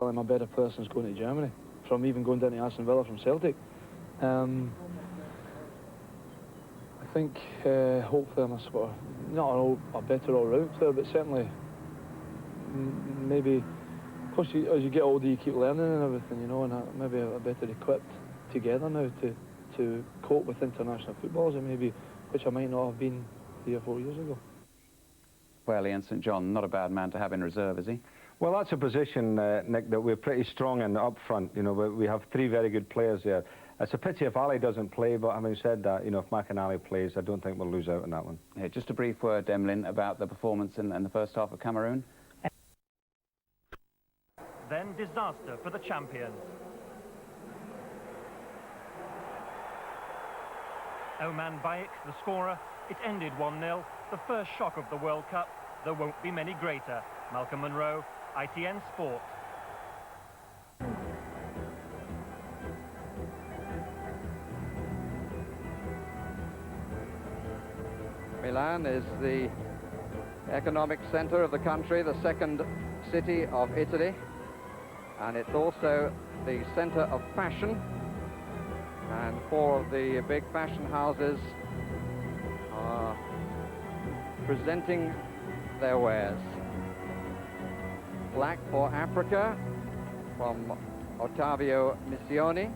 I'm a better player since going to Germany, from even going down to Aston Villa from Celtic. I think hopefully I'm a sort of, not a better all-round player, but certainly maybe, of course, as you get older you keep learning and everything, you know, and maybe a better equipped together now to cope with international footballers, and maybe which I might not have been 3 or 4 years ago. Well, Ian St John, not a bad man to have in reserve, is he? Well, that's a position, Nick, that we're pretty strong in up front. You know, we have 3 very good players there. It's a pity if Ali doesn't play, but having said that, you know, if McInally plays, I don't think we'll lose out on that one. Yeah, just a brief word, Emlyn, about the performance in the first half of Cameroon. Then disaster for the champions. Oman Bayek, the scorer. It ended 1-0, the first shock of the World Cup. There won't be many greater. Malcolm Monroe, ITN Sport. Milan is the economic centre of the country, the second city of Italy, and it's also the centre of fashion, and 4 of the big fashion houses are presenting their wares. Black for Africa from Ottavio Missioni,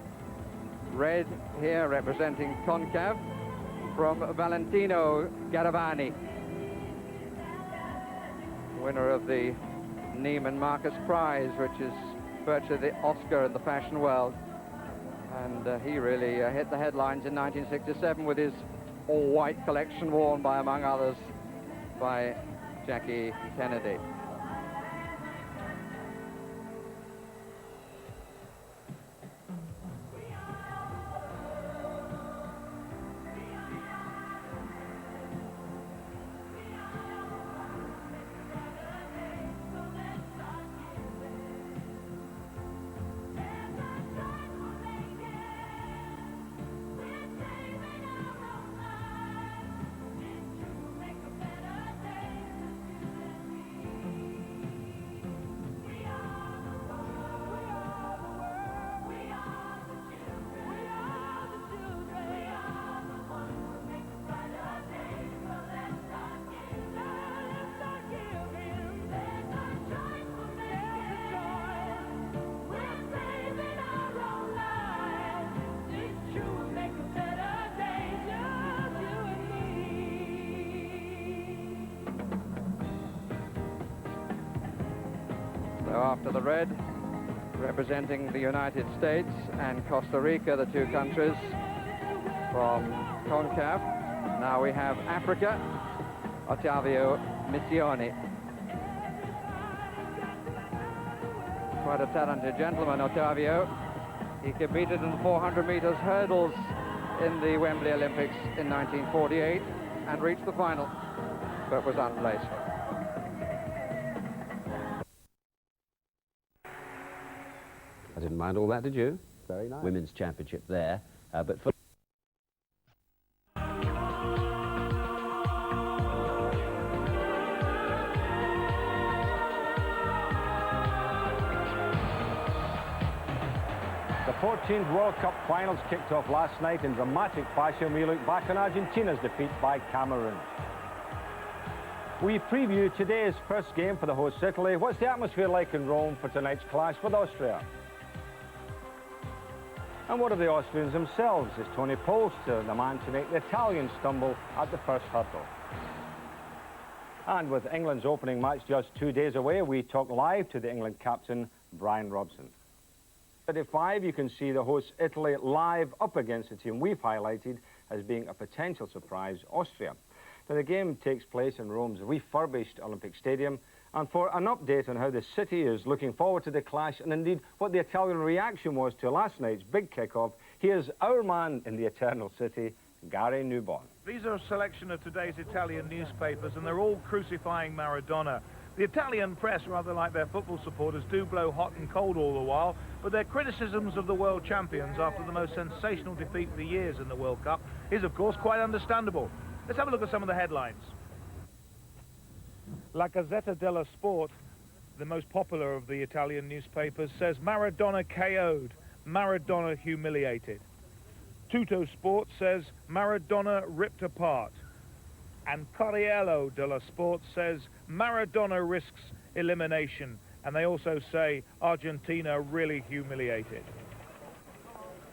red here representing CONCACAF from Valentino Garavani, winner of the Neiman Marcus Prize, which is virtually the Oscar in the fashion world. And he really hit the headlines in 1967 with his all-white collection worn by, among others, by Jackie Kennedy. So after the red, representing the United States and Costa Rica, the 2 countries from CONCACAF, now we have Africa, Ottavio Missioni. Quite a talented gentleman, Ottavio. He competed in 400 meters hurdles in the Wembley Olympics in 1948 and reached the final, but was unplaced. I didn't mind all that, did you? Very nice. Women's championship there, but for The 14th World Cup finals kicked off last night in dramatic fashion. We look back on Argentina's defeat by Cameroon. We preview today's first game for the host Italy. What's the atmosphere like in Rome for tonight's clash with Austria? And what of the Austrians themselves? Is Tony Polster the man to make the Italians stumble at the first hurdle? And with England's opening match just 2 days away, we talk live to the England captain, Brian Robson. At 5, you can see the host Italy live up against the team we've highlighted as being a potential surprise, Austria. Now, the game takes place in Rome's refurbished Olympic Stadium, and for an update on how the city is looking forward to the clash, and indeed what the Italian reaction was to last night's big kick-off, here's our man in the Eternal City, Gary Newborn. These are a selection of today's Italian newspapers, and they're all crucifying Maradona. The Italian press, rather like their football supporters, do blow hot and cold all the while, but their criticisms of the world champions after the most sensational defeat for years in the World Cup is, of course, quite understandable. Let's have a look at some of the headlines. La Gazzetta dello Sport the most popular of the Italian newspapers, says Maradona KO'd, Maradona humiliated. Tutto Sport says Maradona ripped apart. And Corriere dello Sport says Maradona risks elimination. And they also say Argentina really humiliated.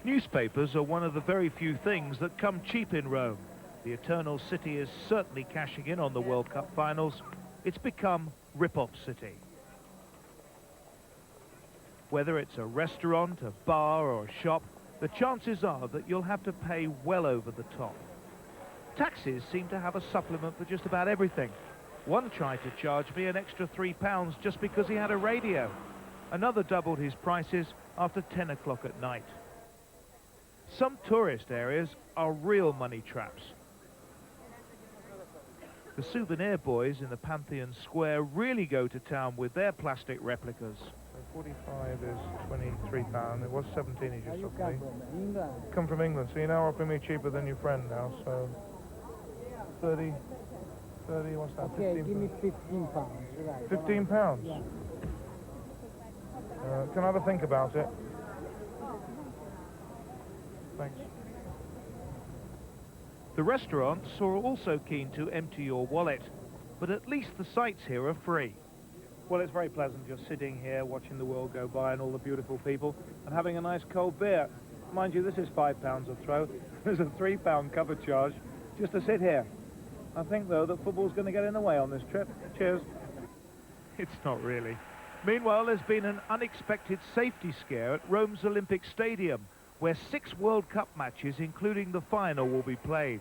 Newspapers are one of the very few things that come cheap in Rome. The Eternal City is certainly cashing in on the World Cup finals. It's become Rip-Off City. Whether it's a restaurant, a bar or a shop, the chances are that you'll have to pay well over the top. Taxis seem to have a supplement for just about everything. One tried to charge me an extra £3 just because he had a radio. Another doubled his prices after 10 o'clock at night. Some tourist areas are real money traps. The souvenir boys in the Pantheon Square really go to town with their plastic replicas. 45 is £23. It was 17, he just offered me. Come from England, so you're now offering me cheaper than your friend now, so 30, what's that? Okay, 15 give me £15. Right. £15? Yeah. Can I have a think about it? Thanks. The restaurants are also keen to empty your wallet, but at least the sights here are free. Well, it's very pleasant just sitting here watching the world go by and all the beautiful people and having a nice cold beer. Mind you, this is £5 a throw. There's a £3 cover charge just to sit here. I think, though, that football's going to get in the way on this trip. Cheers. It's not really. Meanwhile, there's been an unexpected safety scare at Rome's Olympic Stadium, where 6 World Cup matches, including the final, will be played.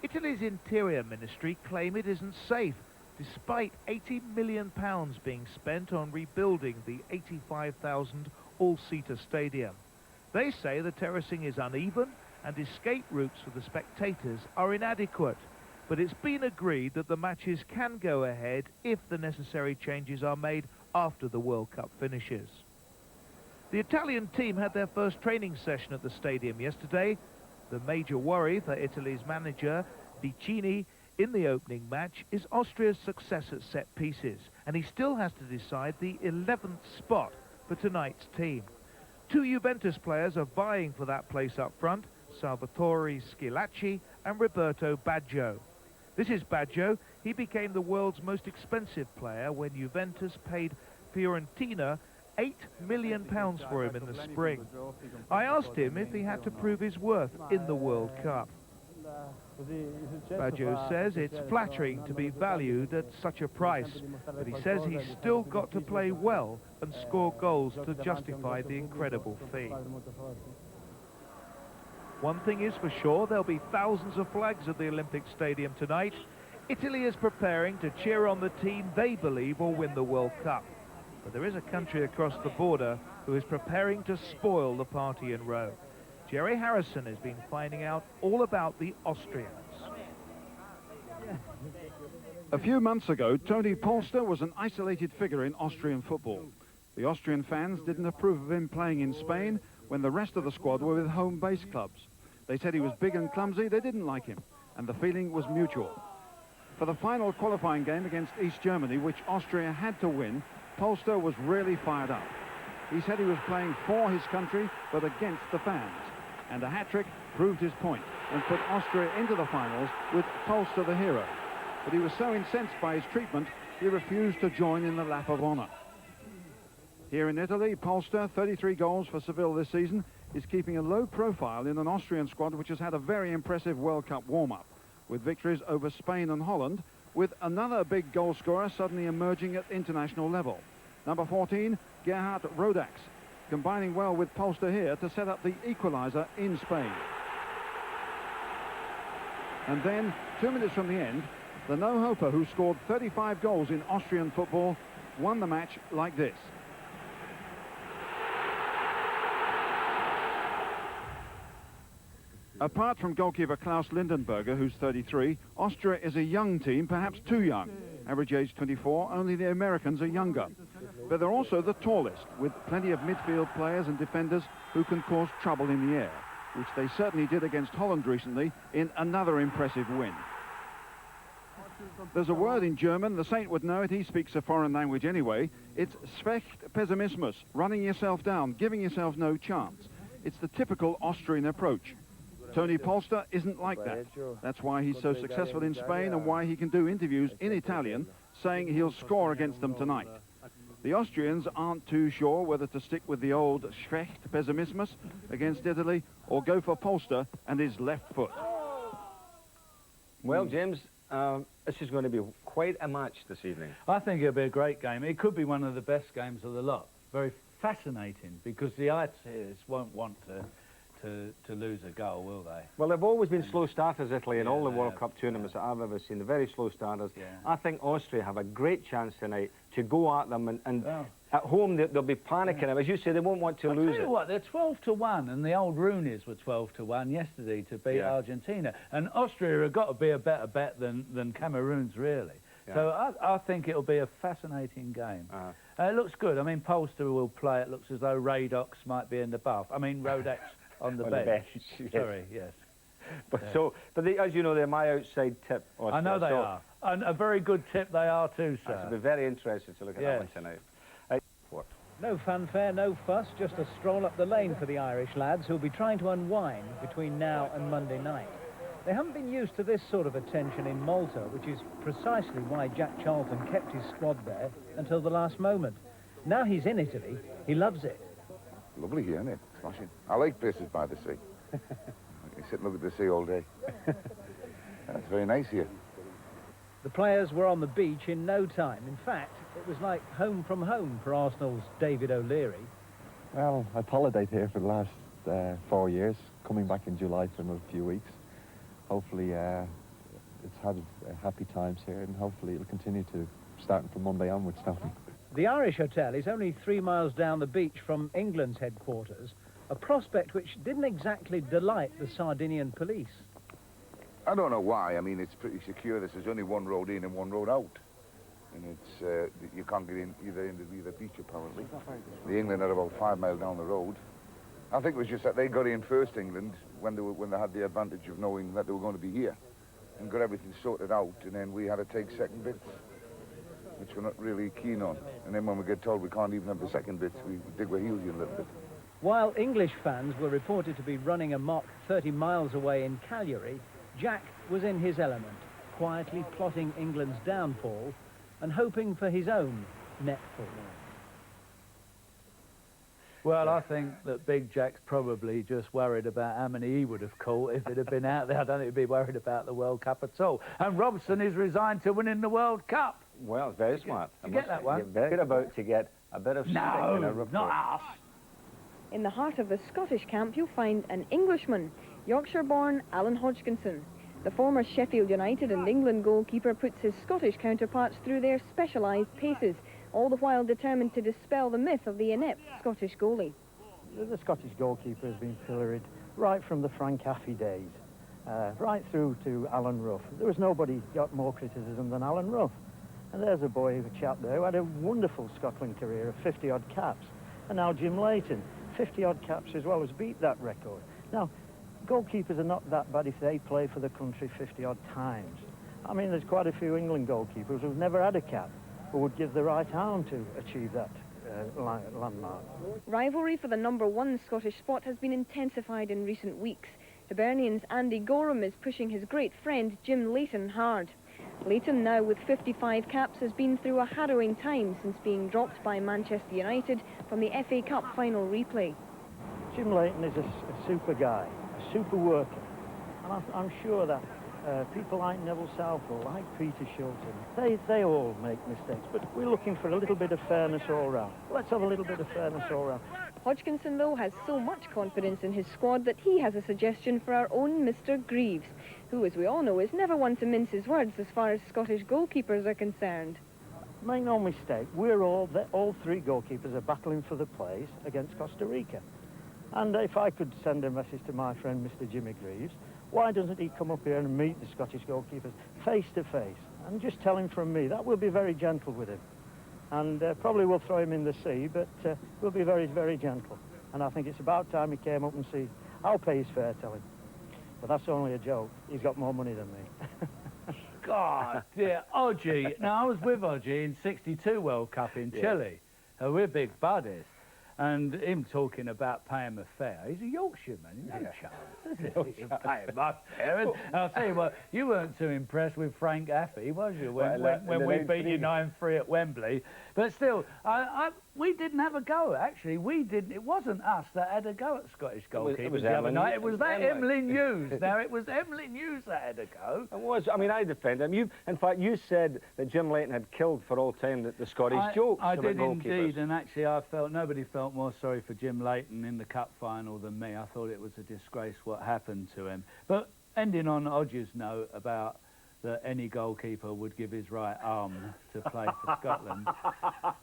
Italy's Interior Ministry claim it isn't safe, despite £80 million being spent on rebuilding the 85,000 all-seater stadium. They say the terracing is uneven and escape routes for the spectators are inadequate, but it's been agreed that the matches can go ahead if the necessary changes are made after the World Cup finishes. The Italian team had their first training session at the stadium yesterday. The major worry for Italy's manager, Vicini, in the opening match is Austria's success at set pieces, and he still has to decide the 11th spot for tonight's team. 2 Juventus players are vying for that place up front, Salvatore Schillaci and Roberto Baggio. This is Baggio. He became the world's most expensive player when Juventus paid Fiorentina £8 million for him in the spring. I asked him if he had to prove his worth in the World Cup. Baggio says it's flattering to be valued at such a price, but he says he's still got to play well and score goals to justify the incredible fee. One thing is for sure, there'll be thousands of flags at the Olympic Stadium tonight. Italy is preparing to cheer on the team they believe will win the World Cup. But there is a country across the border who is preparing to spoil the party in Rome. Jerry Harrison has been finding out all about the Austrians. A few months ago, Tony Polster was an isolated figure in Austrian football. The Austrian fans didn't approve of him playing in Spain when the rest of the squad were with home-based clubs. They said he was big and clumsy, they didn't like him, and the feeling was mutual. For the final qualifying game against East Germany, which Austria had to win, Polster was really fired up. He said he was playing for his country, but against the fans. And a hat-trick proved his point and put Austria into the finals with Polster the hero. But he was so incensed by his treatment, he refused to join in the lap of honor. Here in Italy, Polster, 33 goals for Seville this season, is keeping a low profile in an Austrian squad which has had a very impressive World Cup warm-up, with victories over Spain and Holland, with another big goal scorer suddenly emerging at international level. Number 14, Gerhard Rodax, combining well with Polster here to set up the equaliser in Spain. And then, 2 minutes from the end, the no-hoper who scored 35 goals in Austrian football won the match like this. Apart from goalkeeper Klaus Lindenberger, who's 33, Austria is a young team, perhaps too young. Average age 24, only the Americans are younger. But they're also the tallest, with plenty of midfield players and defenders who can cause trouble in the air, which they certainly did against Holland recently in another impressive win. There's a word in German, the Saint would know it, he speaks a foreign language anyway. It's Schlecht Pessimismus, running yourself down, giving yourself no chance. It's the typical Austrian approach. Tony Polster isn't like that. That's why he's so successful in Spain and why he can do interviews in Italian saying he'll score against them tonight. The Austrians aren't too sure whether to stick with the old Schlecht Pessimismus against Italy or go for Polster and his left foot. Well, James, this is going to be quite a match this evening. I think it'll be a great game. It could be one of the best games of the lot. Very fascinating, because the Irish won't want to lose a goal, will they? Well, they've always been slow starters, Italy, in all the World Cup tournaments that I've ever seen. They're very slow starters. Yeah. I think Austria have a great chance tonight to go at them, and at home they'll be panicking. As you say, they won't want to lose Tell you it. what, they're 12-1, and the old Roonies were 12-1 yesterday to beat Argentina. And Austria have got to be a better bet than Cameroon's, really. Yeah. So I think it'll be a fascinating game. It looks good. I mean, Polster will play. It looks as though Radox might be in the buff. I mean, Rodex on the bench. Yes. Sorry, yes. But as you know, they're my outside tip. Austria, I know they are. And a very good tip they are too, sir. I should be very interested to look at that one tonight. No fanfare, no fuss, just a stroll up the lane for the Irish lads who'll be trying to unwind between now and Monday night. They haven't been used to this sort of attention in Malta, which is precisely why Jack Charlton kept his squad there until the last moment. Now he's in Italy, he loves it. Lovely here, isn't it? Smashing. I like places by the sea. You sit and look at the sea all day. It's very nice here. The players were on the beach in no time. In fact, it was like home from home for Arsenal's David O'Leary. Well, I've holidayed here for the last 4 years, coming back in July for another few weeks. Hopefully it's had happy times here, and hopefully it'll continue to, starting from Monday onwards now. The Irish Hotel is only 3 miles down the beach from England's headquarters, a prospect which didn't exactly delight the Sardinian police. I don't know why. I mean, it's pretty secure. There's only one road in and one road out. And it's, you can't get in either beach, apparently. The England are about 5 miles down the road. I think it was just that they got in first, England, when they had the advantage of knowing that they were going to be here, and got everything sorted out, and then we had to take second bits, which we're not really keen on. And then when we get told we can't even have the second bits, we dig our heels in a little bit. While English fans were reported to be running amok 30 miles away in Cagliari, Jack was in his element, quietly plotting England's downfall and hoping for his own netfall. Well, I think that Big Jack's probably just worried about how many he would have caught if it had been out there. I don't think he'd be worried about the World Cup at all. And Robson is resigned to winning the World Cup. Well, it's very smart. You get that one? You're very about to get a bit of stick in a report. Not us. In the heart of the Scottish camp, you'll find an Englishman, Yorkshire-born Alan Hodgkinson. The former Sheffield United and England goalkeeper puts his Scottish counterparts through their specialised paces, all the while determined to dispel the myth of the inept Scottish goalie. The Scottish goalkeeper has been pilloried right from the Frank Affey days, right through to Alan Rough. There was nobody got more criticism than Alan Rough. And there's a boy, a chap there, who had a wonderful Scotland career of 50-odd caps. And now Jim Leighton, 50-odd caps as well, has beat that record. Now, goalkeepers are not that bad if they play for the country 50-odd times. I mean, there's quite a few England goalkeepers who've never had a cap, who would give the right arm to achieve that landmark. Rivalry for the #1 Scottish spot has been intensified in recent weeks. Hibernian's Andy Gorham is pushing his great friend Jim Leighton hard. Leighton, now with 55 caps, has been through a harrowing time since being dropped by Manchester United from the FA Cup final replay. Jim Leighton is a super guy, a super worker, and I'm sure that people like Neville Southall, like Peter Shilton, they all make mistakes, but we're looking for a little bit of fairness all round. Let's have a little bit of fairness all round. Hodgkinson, though, has so much confidence in his squad that he has a suggestion for our own Mr. Greaves, who, as we all know, is never one to mince his words as far as Scottish goalkeepers are concerned. Make no mistake, all three goalkeepers are battling for the place against Costa Rica. And if I could send a message to my friend Mr. Jimmy Greaves, why doesn't he come up here and meet the Scottish goalkeepers face to face and just tell him from me? That will be very gentle with him. And probably we'll throw him in the sea, but we'll be very, very gentle. And I think it's about time he came up and see. I'll pay his fare, tell him. But that's only a joke. He's got more money than me. God, dear, Odgie. Now, I was with Odgie in '62 World Cup in Chile. We're big buddies. And him talking about paying him a fare. He's a Yorkshireman, no chance. He'll pay him a fare. And I'll tell you what, you weren't too impressed with Frank Affey, was you, when we beat you 9-3 at Wembley? But still, we didn't have a go, actually. We didn't. It wasn't us that had a go at Scottish goalkeepers the other night. It was that Emlyn Hughes. Now, it was Emlyn Hughes that had a go. It was. I mean, I defend him. In fact, you said that Jim Leighton had killed for all time the Scottish jokes I about did goalkeepers. indeed, and actually nobody felt more sorry for Jim Leighton in the cup final than me. I thought it was a disgrace what happened to him. But ending on Odgie's note about that any goalkeeper would give his right arm to play for Scotland,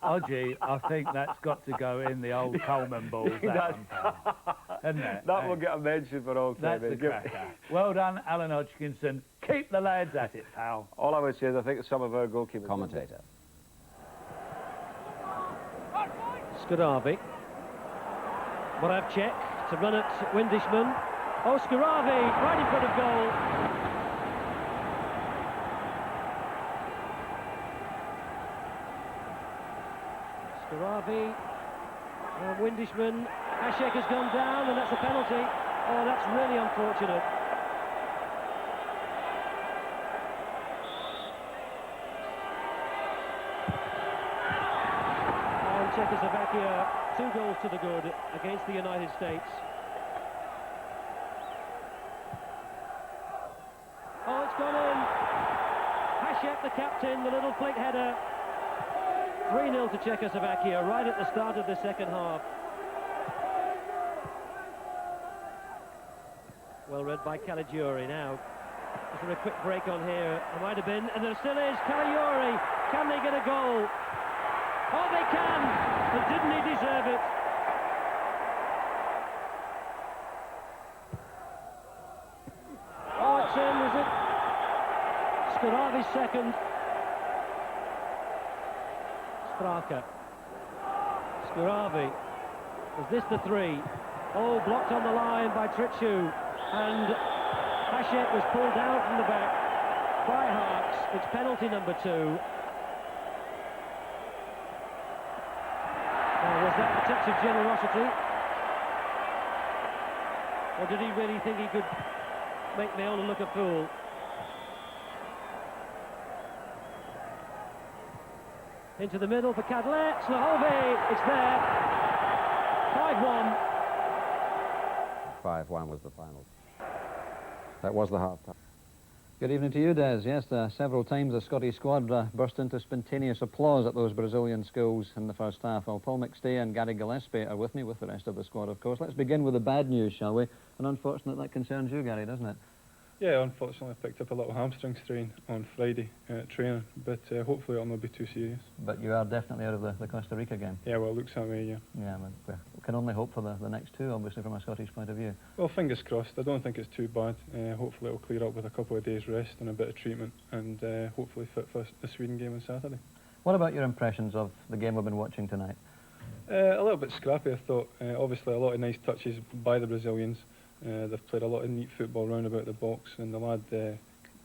Odgie, I think that's got to go in the old Coleman balls, that one, pal. Hasn't it? That will get a mention for all time. That's a cracker. Well done, Alan Hodgkinson. Keep the lads at it, pal. All I would say is I think some of our goalkeepers... Commentator. Skuravi. Moravcek to run at Windishman. Oh, Skuravi, right in front of goal. Skuravi, Windishman. Hashek has gone down, and that's a penalty. Oh, that's really unfortunate. Czechoslovakia 2 goals to the good against the United States. Oh, it's gone in. Hashek, the captain, the little flick header. 3-0 to Czechoslovakia right at the start of the second half. Well read by Caligiuri now. Is there a quick break on here? There might have been, and there still is. Caligiuri, can they get a goal? Oh, they can! But didn't he deserve it? Oh, it's in, is it? Skuravi's second. Straka. Skuravi. Was this the 3? Oh, blocked on the line by Trichu. And Hashek was pulled down from the back by Harks. It's penalty number 2. Was that a touch of generosity? Or did he really think he could make Meola look a fool? Into the middle for Cadlet. Slahovi, it's there. 5-1. 5-1 was the final. That was the half-time. Good evening to you, Des. Yes, several times the Scottish squad burst into spontaneous applause at those Brazilian schools in the first half. Well, Paul McStay and Gary Gillespie are with me, with the rest of the squad, of course. Let's begin with the bad news, shall we? And unfortunate that concerns you, Gary, doesn't it? Yeah, unfortunately I picked up a little hamstring strain on Friday training, but hopefully it'll not be too serious. But you are definitely out of the Costa Rica game. Yeah, well, it looks that way, yeah. Yeah, we can only hope for the next 2, obviously, from a Scottish point of view. Well, fingers crossed. I don't think it's too bad. Hopefully it'll clear up with a couple of days rest and a bit of treatment, and hopefully fit for the Sweden game on Saturday. What about your impressions of the game we've been watching tonight? A little bit scrappy, I thought. Obviously a lot of nice touches by the Brazilians. They've played a lot of neat football round about the box, and the lad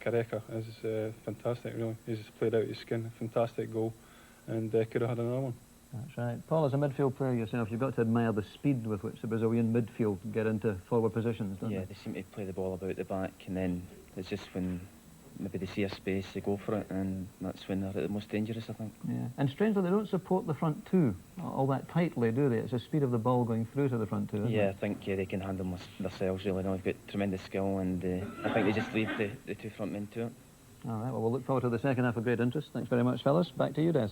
Careca is fantastic, really. He's played out his skin, fantastic goal, and could have had another one. That's right. Paul, as a midfield player yourself, you've got to admire the speed with which the Brazilian midfield get into forward positions, don't they seem to play the ball about the back, and then it's just when maybe they see a space, they go for it, and that's when they're at the most dangerous, I think. Yeah, and strangely, they don't support the front 2 all that tightly, do they? It's the speed of the ball going through to the front 2, isn't it? I think they can handle themselves, really. They've got tremendous skill, and I think they just leave the 2 front men to it. All right, well, we'll look forward to the second half with great interest. Thanks very much, fellas. Back to you, Des.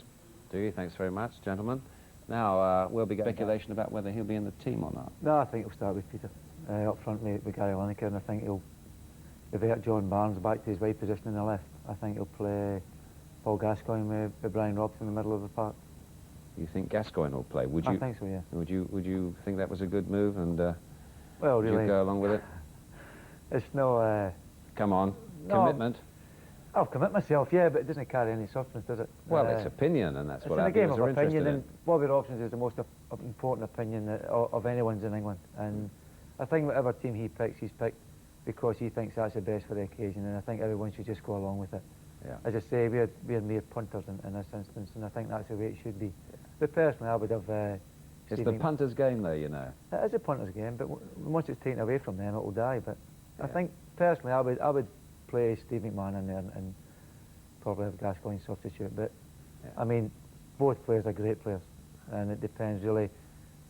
Do you? Thanks very much, gentlemen. Now, we'll be getting speculation about whether he'll be in the team or not. No, I think he'll start with Peter. Up front with Gary Lineker, and I think he'll revert John Barnes back to his wide position in the left. I think he'll play Paul Gascoigne with Brian Robson in the middle of the park. You think Gascoigne will play? Would you? I think so, yeah. Would you think that was a good move, and well, would really, you go along with it? It's no... Come on, no, commitment. I'll commit myself, yeah, but it doesn't carry any substance, does it? Well, it's opinion, and that's what our viewers are interested in. It's a game of opinion, and Bobby Robson is the most important opinion of anyone's in England. And I think whatever team he picks, he's picked because he thinks that's the best for the occasion, and I think everyone should just go along with it. As I say, we're mere punters in this instance, and I think that's the way it should be. But personally, I would have... it's the punter's game, though, you know. It is a punter's game, but once it's taken away from them, it will die. But I think, personally, I would play Steve McMahon in there and probably have Gascoigne substitute. But, I mean, both players are great players, and it depends, really,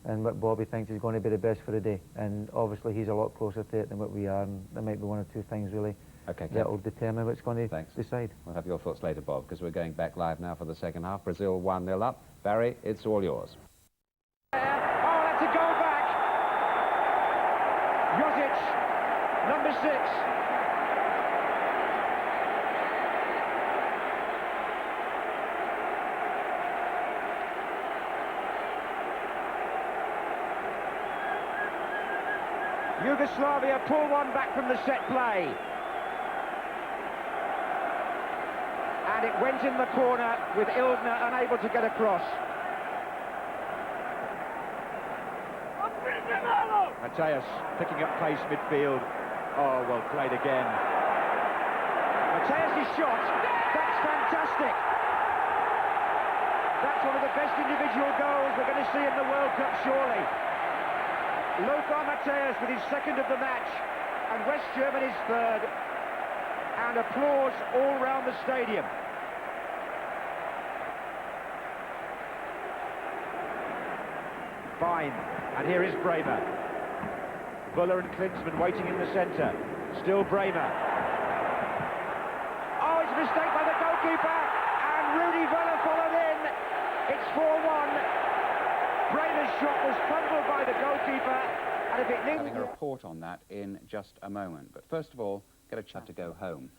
on what Bobby thinks is going to be the best for the day. And obviously, he's a lot closer to it than what we are, and there might be one or two things, really, that will determine what's going to decide. We'll have your thoughts later, Bob, because we're going back live now for the second half. Brazil 1-0 up. Barry, it's all yours. Oh, that's a goal back. Josic, number 6. Yugoslavia pull one back from the set play. And it went in the corner with Ildner unable to get across. Mateus picking up pace midfield. Oh, well played again. Mateus' shot, that's fantastic. That's one of the best individual goals we're going to see in the World Cup, surely. Lothar Mateus with his second of the match, and West Germany's third. And applause all round the stadium. Fine, and here is Bremer. Buller and Klinsmann waiting in the centre. Still Bremer. Oh, it's a mistake by the goalkeeper, and Rudi Völler followed in. It's 4-1. Bremer's shot was fumbled by the goalkeeper, and if it needs... Having a report on that in just a moment. But first of all, get a chance to go home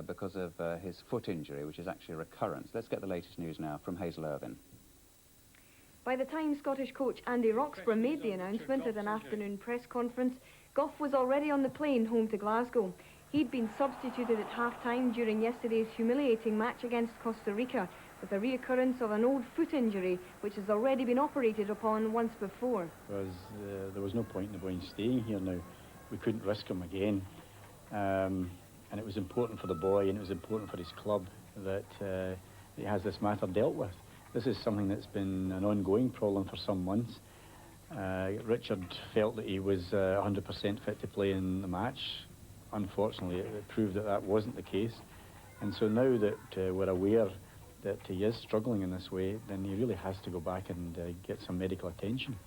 because of his foot injury, which is actually a recurrence. Let's get the latest news now from Hazel Irvine. By the time Scottish coach Andy Roxburgh made the announcement at an afternoon press conference, Gough was already on the plane home to Glasgow. He'd been substituted at half-time during yesterday's humiliating match against Costa Rica, with a reoccurrence of an old foot injury, which has already been operated upon once before. There was no point in the boy staying here now. We couldn't risk him again. And it was important for the boy, and it was important for his club that he has this matter dealt with. This is something that's been an ongoing problem for some months. Richard felt that he was 100% fit to play in the match. Unfortunately, it proved that that wasn't the case. And so now that we're aware that he is struggling in this way, then he really has to go back and get some medical attention.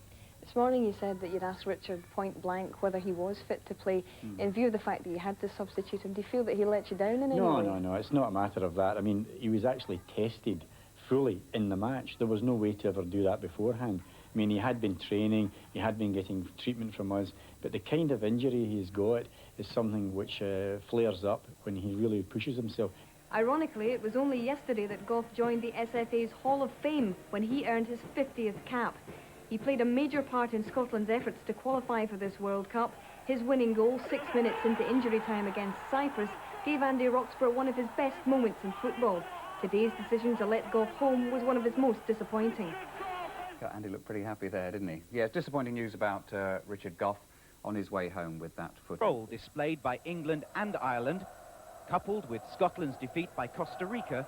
This morning you said that you'd asked Richard point blank whether he was fit to play. In view of the fact that you had to substitute him, do you feel that he let you down in any way? No, it's not a matter of that. I mean, he was actually tested fully in the match. There was no way to ever do that beforehand. I mean, he had been training, he had been getting treatment from us, but the kind of injury he's got is something which flares up when he really pushes himself. Ironically, it was only yesterday that Gough joined the SFA's Hall of Fame when he earned his 50th cap. He played a major part in Scotland's efforts to qualify for this World Cup. His winning goal, 6 minutes into injury time against Cyprus, gave Andy Roxburgh one of his best moments in football. Today's decision to let Gough home was one of his most disappointing. Andy looked pretty happy there, didn't he? Yeah, disappointing news about Richard Gough on his way home with that foot. Control displayed by England and Ireland, coupled with Scotland's defeat by Costa Rica,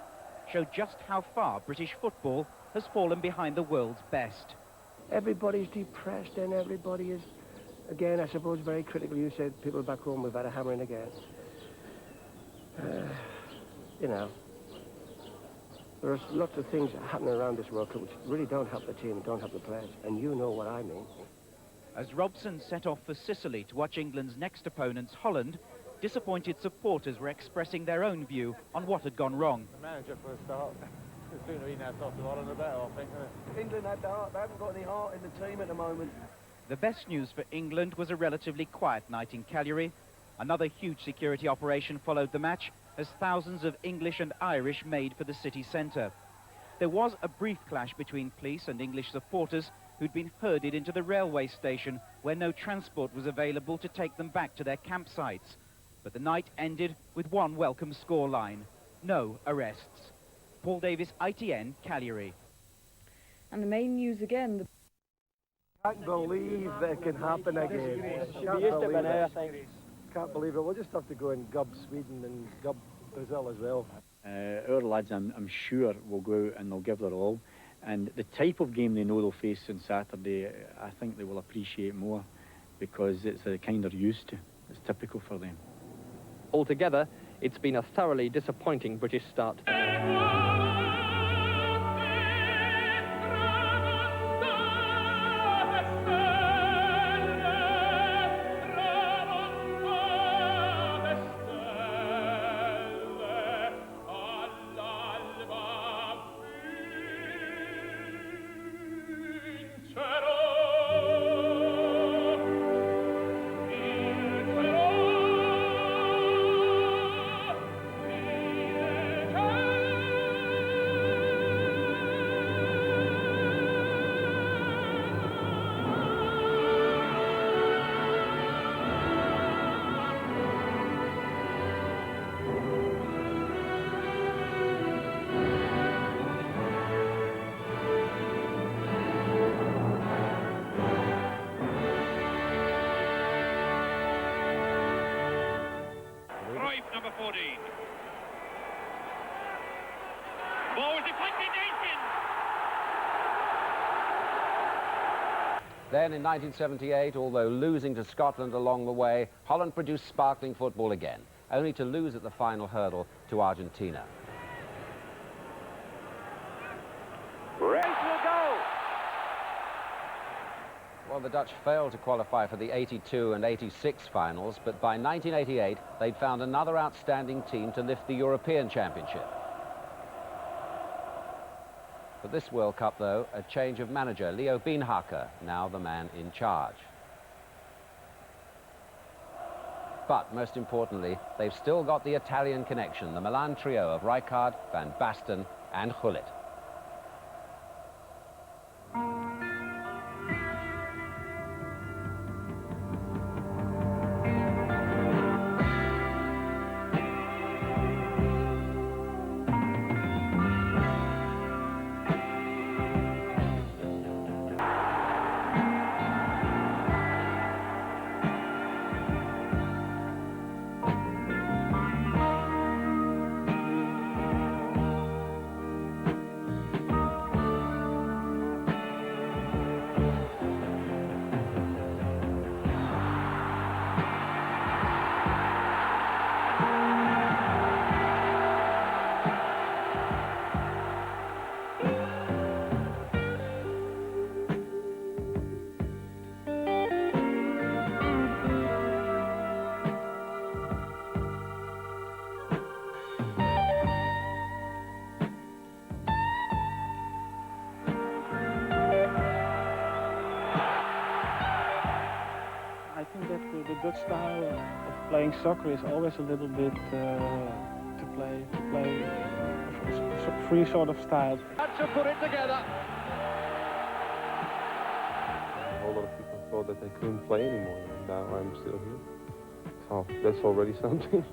showed just how far British football has fallen behind the world's best. Everybody's depressed and everybody is, again, I suppose, very critical. You said people back home, we've had a hammering again. You know, there's lots of things happening around this World Cup which really don't help the team, don't help the players, and you know what I mean. As Robson set off for Sicily to watch England's next opponents, Holland, disappointed supporters were expressing their own view on what had gone wrong. The manager for a start. The sooner he naps off the Holland, the better, I think, isn't it? England had the heart, they haven't got any heart in the team at the moment. The best news for England was a relatively quiet night in Cagliari. Another huge security operation followed the match as thousands of English and Irish made for the city centre. There was a brief clash between police and English supporters who'd been herded into the railway station where no transport was available to take them back to their campsites. But the night ended with one welcome scoreline: no arrests. Paul Davis, ITN, Cagliari. And the main news again. Can't believe that can happen again. Should be used to it by now, I think. Can't believe it. We'll just have to go and gub Sweden and gub Brazil as well. Our lads, I'm sure, will go out and they'll give their all. And the type of game they know they'll face on Saturday, I think they will appreciate more because it's a kind they're used to. It's typical for them. Altogether, it's been a thoroughly disappointing British start. Number 14. Ball was deflected, Aitken. Then in 1978, although losing to Scotland along the way, Holland produced sparkling football again, only to lose at the final hurdle to Argentina. Race will go. Well, the Dutch failed to qualify for the 82 and 86 finals, but by 1988, they'd found another outstanding team to lift the European Championship. For this World Cup, though, a change of manager, Leo Beenhakker, now the man in charge. But most importantly, they've still got the Italian connection, the Milan trio of Rijkaard, Van Basten and Gullit. I think that the Dutch style of playing soccer is always a little bit to play a free sort of style. To put it together. A whole lot of people thought that they couldn't play anymore, and now I'm still here. So that's already something.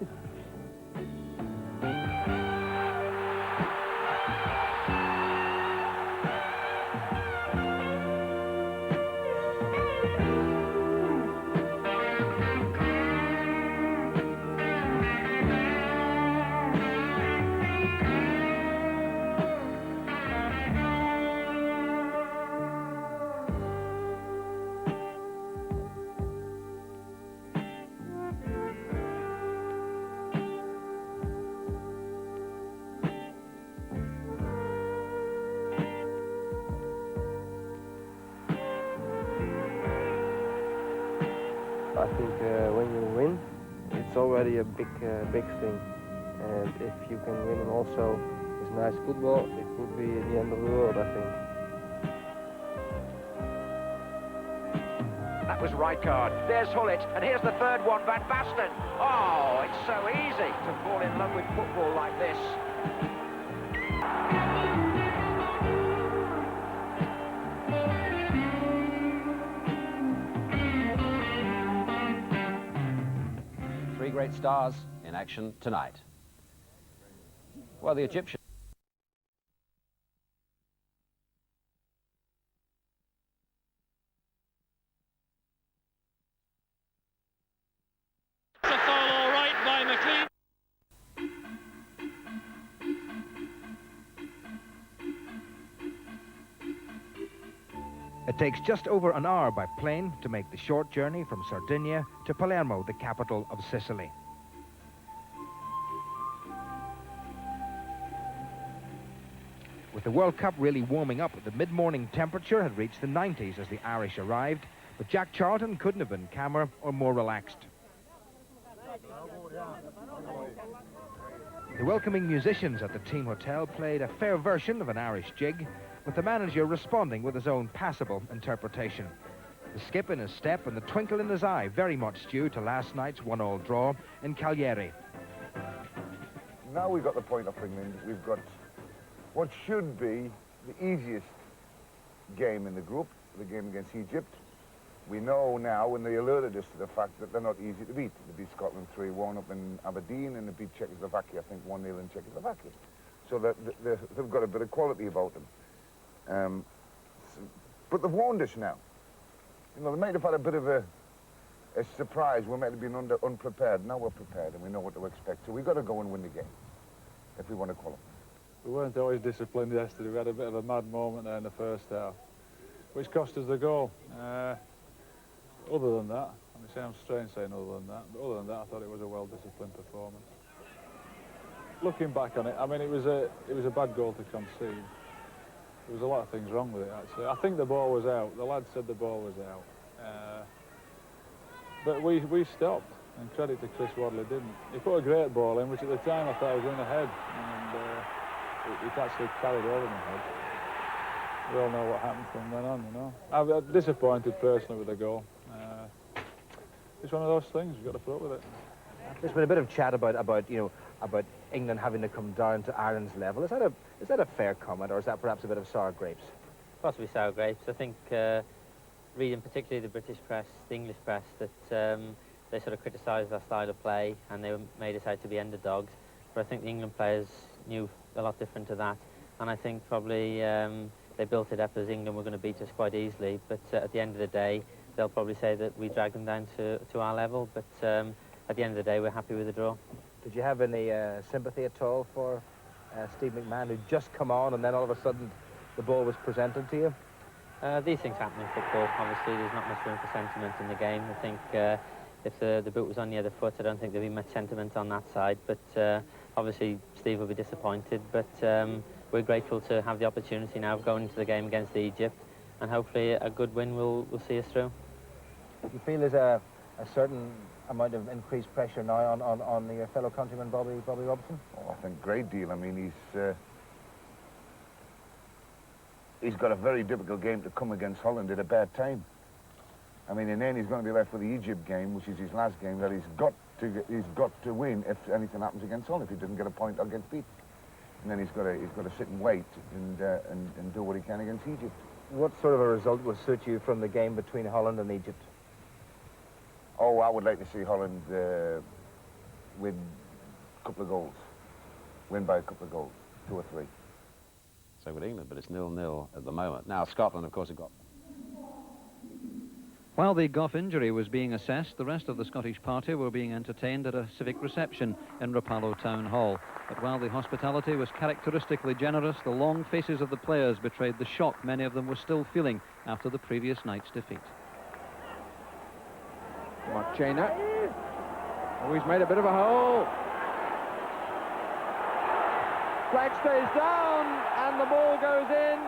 I think when you win, it's already a big thing. And if you can win also with nice football, it would be the end of the world, I think. That was Rijkaard. There's Gullit, and here's the third one, Van Basten. Oh, it's so easy to fall in love with football like this. Three great stars in action tonight. Well, the Egyptians. It's a foul all right by McLean. It takes just over an hour by plane to make the short journey from Sardinia to Palermo, the capital of Sicily. With the World Cup really warming up, the mid-morning temperature had reached the 90s as the Irish arrived, but Jack Charlton couldn't have been calmer or more relaxed. The welcoming musicians at the team hotel played a fair version of an Irish jig, with the manager responding with his own passable interpretation. The skip in his step and the twinkle in his eye very much due to last night's 1-1 draw in Cagliari. Now we've got the point of England. We've got what should be the easiest game in the group, the game against Egypt. We know now, and they alerted us to the fact that they're not easy to beat. They beat Scotland 3-1 up in Aberdeen, and they beat Czechoslovakia, I think 1-0 in Czechoslovakia. So they've got a bit of quality about them. But they've warned us now. You know, they might have had a bit of a surprise. We might have been unprepared. Now we're prepared, and we know what to expect. So we've got to go and win the game if we want to qualify. We weren't always disciplined yesterday. We had a bit of a mad moment there in the first half, which cost us the goal. Other than that, I mean, it sounds strange saying other than that, but other than that, I thought it was a well-disciplined performance. Looking back on it, I mean, it was a bad goal to concede. There was a lot of things wrong with it, actually. I think the ball was out. The lad said the ball was out. But we stopped, and credit to Chris Wadley didn't. He put a great ball in, which at the time I thought was in the head, and it actually carried over my head. We all know what happened from then on, you know. I'm disappointed personally with the goal. It's one of those things, you've got to put up with it. There's been a bit of chat about England having to come down to Ireland's level. Is that a fair comment, or is that perhaps a bit of sour grapes? Possibly sour grapes. I think reading particularly the British press, the English press, that they sort of criticised our style of play and they made us out to be underdogs. But I think the England players knew a lot different to that, and I think probably they built it up as England were going to beat us quite easily. But at the end of the day, they'll probably say that we dragged them down to our level. But at the end of the day, we're happy with the draw. Did you have any sympathy at all for Steve McMahon, who'd just come on and then all of a sudden the ball was presented to you? These things happen in football. Obviously, there's not much room for sentiment in the game. I think if the boot was on the other foot, I don't think there'd be much sentiment on that side. But obviously, Steve will be disappointed. But we're grateful to have the opportunity now of going into the game against Egypt, and hopefully a good win will see us through. You feel there's a certain amount of increased pressure now on your fellow countryman Bobby Robson? Oh, I think a great deal. I mean, he's got a very difficult game to come against Holland at a bad time. I mean, and then he's going to be left with the Egypt game, which is his last game that he's got to win if anything happens against Holland. If he doesn't get a point or gets beat, and then he's got to sit and wait and do what he can against Egypt. What sort of a result will suit you from the game between Holland and Egypt? Oh, I would like to see Holland win a couple of goals. Win by a couple of goals, 2 or 3. So with England, but it's 0-0 at the moment. Now, Scotland, of course, have got... While the Gough injury was being assessed, the rest of the Scottish party were being entertained at a civic reception in Rapallo Town Hall. But while the hospitality was characteristically generous, the long faces of the players betrayed the shock many of them were still feeling after the previous night's defeat. Marchena. Oh, he's made a bit of a hole. Flag stays down, and the ball goes in.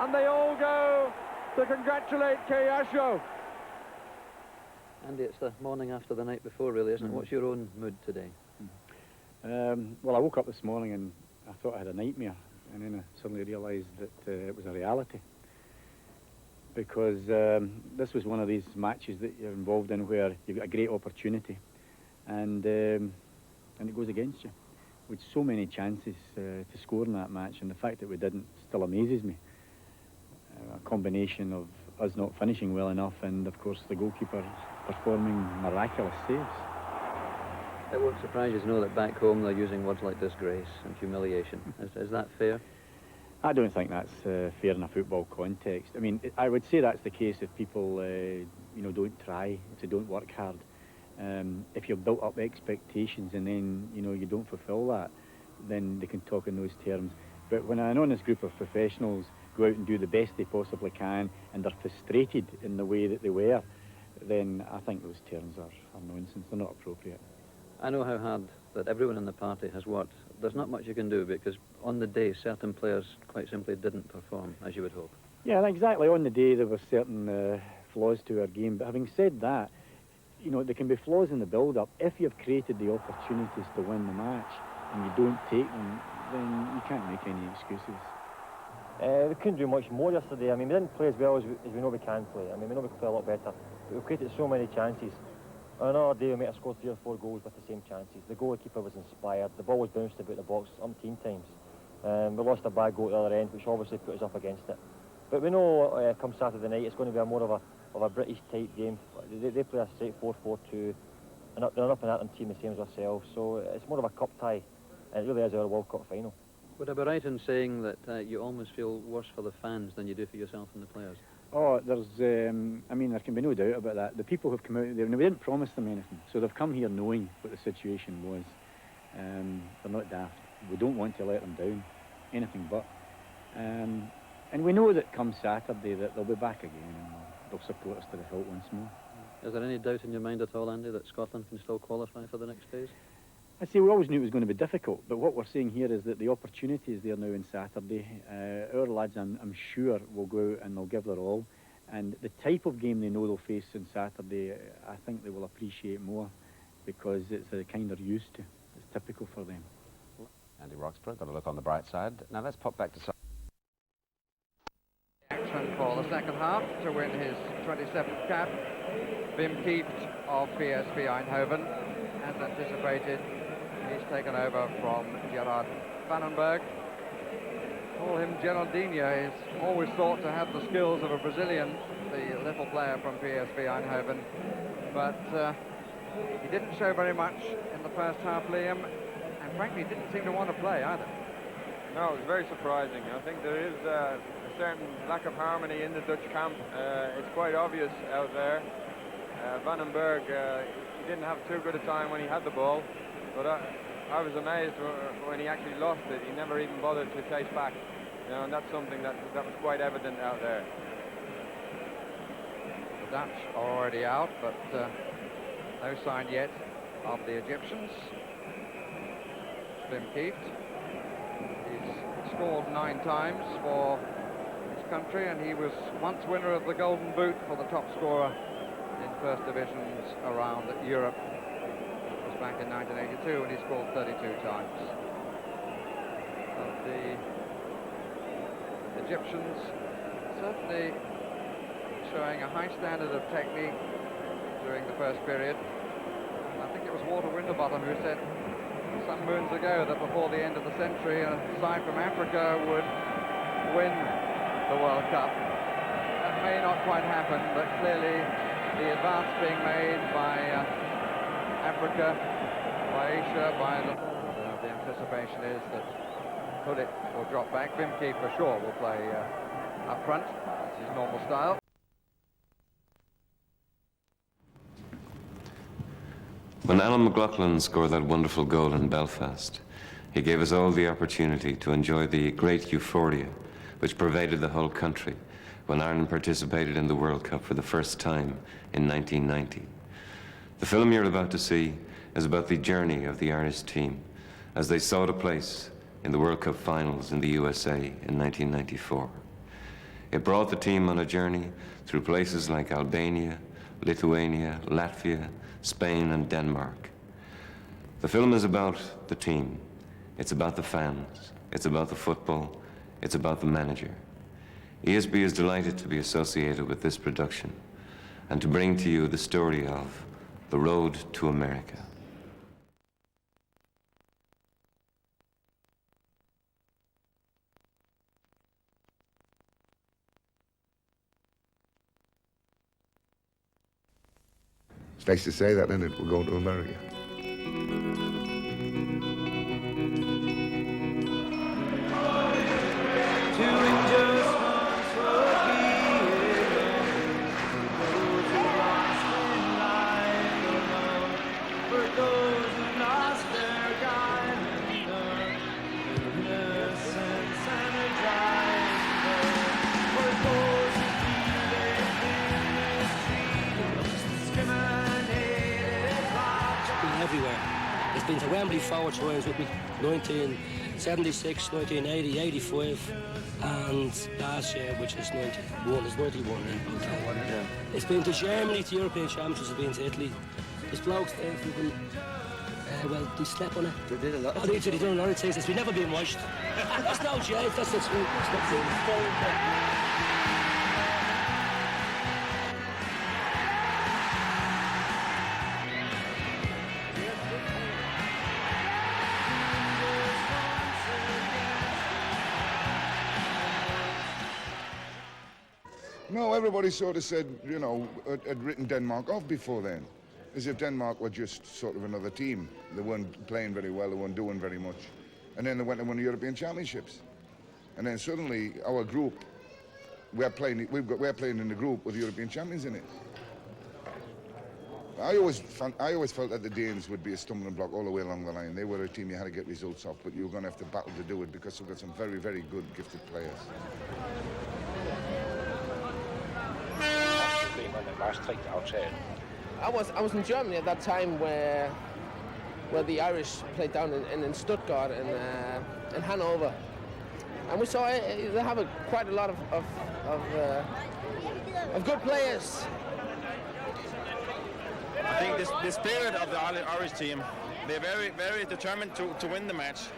And they all go to congratulate Keyasho. Andy, it's the morning after the night before, really, isn't it? What's your own mood today? Well, I woke up this morning and I thought I had a nightmare, and then I suddenly realised that it was a reality. Because this was one of these matches that you're involved in where you've got a great opportunity, and it goes against you. With so many chances to score in that match, and the fact that we didn't still amazes me. A combination of us not finishing well enough, and of course the goalkeeper performing miraculous saves. It won't surprise you to know that back home they're using words like disgrace and humiliation. Is that fair? I don't think that's fair in a football context. I mean, I would say that's the case if people, don't try, if they don't work hard. If you've built up expectations and then, you don't fulfil that, then they can talk in those terms. But when I know this group of professionals go out and do the best they possibly can, and they're frustrated in the way that they were, then I think those terms are nonsense. They're not appropriate. I know how hard that everyone in the party has worked. There's not much you can do, because on the day certain players quite simply didn't perform as you would hope. Yeah, exactly. On the day there were certain flaws to our game, but having said that, you know, there can be flaws in the build-up. If you've created the opportunities to win the match and you don't take them, then you can't make any excuses. We couldn't do much more yesterday. I mean, we didn't play as well as we know we can play. I mean, we know we can play a lot better, but we've created so many chances. On another day, we might have scored 3 or 4 goals with the same chances. The goalkeeper was inspired. The ball was bounced about the box umpteen times. We lost a bad goal at the other end, which obviously put us up against it. But we know come Saturday night, it's going to be more of a British-type game. They play a straight 4-4-2, and they're an up-and-at-them team the same as ourselves. So it's more of a cup tie, and it really is our World Cup final. Would I be right in saying that you almost feel worse for the fans than you do for yourself and the players? Oh, there's, I mean, there can be no doubt about that. The people who've come out, we didn't promise them anything, so they've come here knowing what the situation was. They're not daft. We don't want to let them down, anything but. And we know that come Saturday that they'll be back again and they'll support us to the hilt once more. Is there any doubt in your mind at all, Andy, that Scotland can still qualify for the next phase? I say we always knew it was going to be difficult, but what we're saying here is that the opportunity is there now in Saturday. Our lads, I'm sure, will go out and they'll give their all. And the type of game they know they'll face on Saturday, I think they will appreciate more, because it's a kind they're used to. It's typical for them. Andy Roxburgh, got a look on the bright side. Now let's pop back to... Action for the second half to win his 27th cap. Wim Kieft of PSV Eindhoven, as anticipated. He's taken over from Gerard Vandenberg. Call him Geraldinho. He's always thought to have the skills of a Brazilian, the little player from PSV Eindhoven. But he didn't show very much in the first half, Liam, and frankly didn't seem to want to play either. No, it was very surprising. I think there is a certain lack of harmony in the Dutch camp. It's quite obvious out there. Vandenberg, he didn't have too good a time when he had the ball, but I was amazed when he actually lost it. He never even bothered to chase back, you know, and that's something that was quite evident out there. The Dutch are already out, but no sign yet of the Egyptians. Wim Kieft. He's scored 9 times for his country, and he was once winner of the Golden Boot for the top scorer in first divisions around Europe. It was back in 1982 when he scored 32 times. But the Egyptians certainly showing a high standard of technique during the first period. And I think it was Walter Winterbottom who said some moons ago that before the end of the century a side from Africa would win the World Cup. That may not quite happen, but clearly the advance being made by Africa, by Asia, by the anticipation is that Gullit will drop back. Wim Kieft for sure will play up front. That's his normal style. When Alan McLaughlin scored that wonderful goal in Belfast, he gave us all the opportunity to enjoy the great euphoria which pervaded the whole country when Ireland participated in the World Cup for the first time in 1990. The film you're about to see is about the journey of the Irish team as they sought a place in the World Cup finals in the USA in 1994. It brought the team on a journey through places like Albania, Lithuania, Latvia, Spain, and Denmark. The film is about the team. It's about the fans. It's about the football. It's about the manager. ESB is delighted to be associated with this production and to bring to you the story of The Road to America. It's nice to say that, isn't it? We're going to America. been to Wembley 4 times with me, 1976, 1980, 85, and last year, which is 91, is 91 then. It's been to Germany, to European Championships, it's been to Italy. There's blokes there who well, they slept on it. They did a lot. Oh, they did a lot of things. We've never been washed. That's no joke, that's the truth. That's the truth. No, everybody sort of said, you know, had written Denmark off before then, as if Denmark were just sort of another team. They weren't playing very well, they weren't doing very much. And then they went and won the European Championships. And then suddenly our group, we're playing in the group with the European champions in it. I always felt that the Danes would be a stumbling block all the way along the line. They were a team you had to get results off, but you were going to have to battle to do it because we've got some very, very good, gifted players. I was in Germany at that time where the Irish played down in Stuttgart and in Hanover, and we saw they have quite a lot of good players. I think the spirit of the Irish team, they're very, very determined to win the match.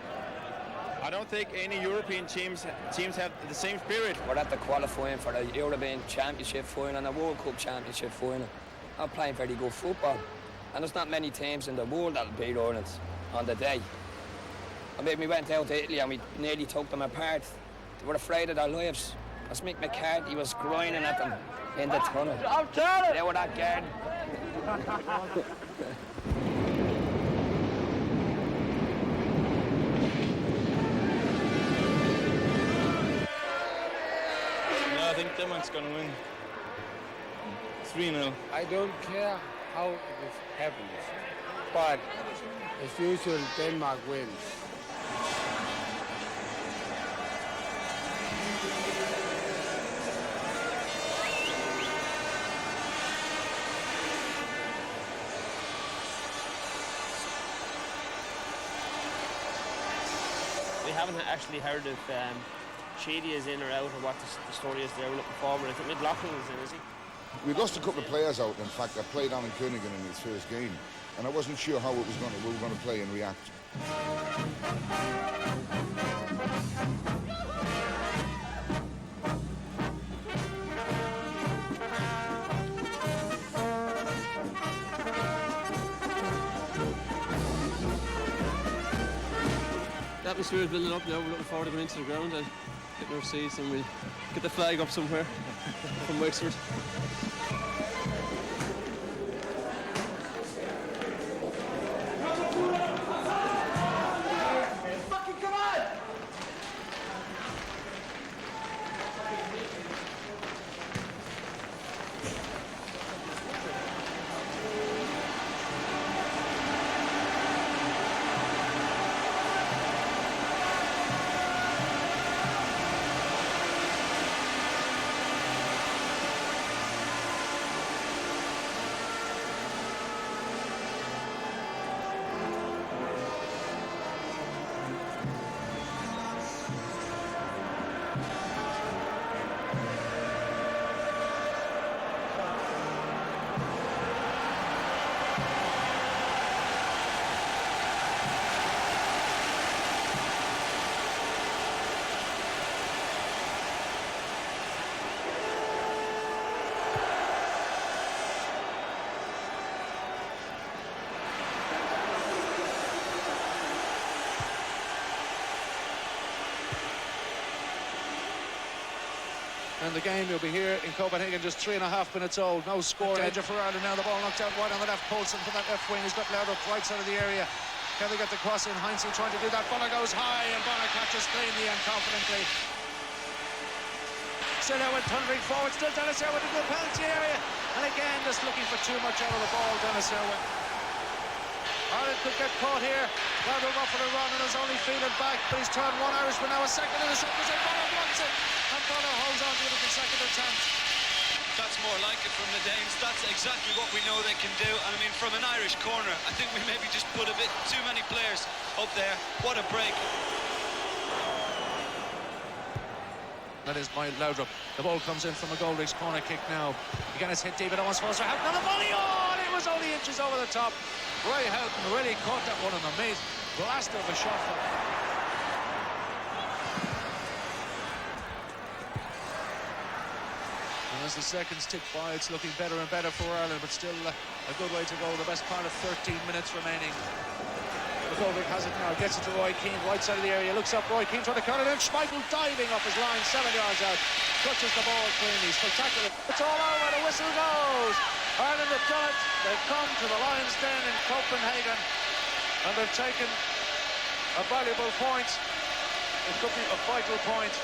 I don't think any European teams have the same spirit. We're at the qualifying for the European Championship final and the World Cup Championship final. I'm playing very good football. And there's not many teams in the world that'll beat Ireland on the day. I mean, we went out to Italy and we nearly took them apart. They were afraid of their lives. As Mick McCarthy was grinding at them in the tunnel. They were that guard. I think Denmark's going to win 3-0. I don't care how it happens, but as usual, Denmark wins. We haven't actually heard if Sheedy is in or out, or what the story is there. We're looking forward. I think McLaughlin is in, is he? We lost a couple of players out, in fact. I played Alan Kernaghan in his first game, and I wasn't sure how we were going to play and react. The atmosphere is building up now. We're looking forward to going into the ground and getting our seats, and we'll get the flag up somewhere from Wexford. And the game will be here in Copenhagen, just 3.5 minutes old. No score. Danger for Ireland now. The ball knocked out wide on the left. Poulsen from that left wing. He's got Laudrup right side of the area. Can they get the cross in? Heinze trying to do that. Bonner goes high, and Bonner catches cleanly and confidently. Still Owen thundering forward. Still Dennis Irwin in the penalty area. And again, just looking for too much out of the ball, Dennis Irwin. Ireland could get caught here. Laudrup off for the run and is only feeling back, but he's turned one Irishman now a second in the second. Bonner blocks it. And Bonner holds on to it at the second attempt. That's more like it from the Danes. That's exactly what we know they can do. And I mean, from an Irish corner, I think we maybe just put a bit too many players up there. What a break. That is by Laudrup. The ball comes in from a Goldricks corner kick now. Again, it's hit deep. It almost falls for Houghton. And the volley on! It was only inches over the top. Ray Houghton really caught that one, an amazing blaster of a shot for him. And as the seconds tick by, it's looking better and better for Ireland, but still a good way to go. The best part of 13 minutes remaining. Goldrick has it now, gets it to Roy Keane, right side of the area, looks up, Roy Keane trying to cut it in, Schmeichel diving off his line, 7 yards out, touches the ball cleanly, spectacular. It's all over, the whistle goes. Ireland have done it, they've come to the Lions' Den in Copenhagen, and they've taken a valuable point. It could be a vital point,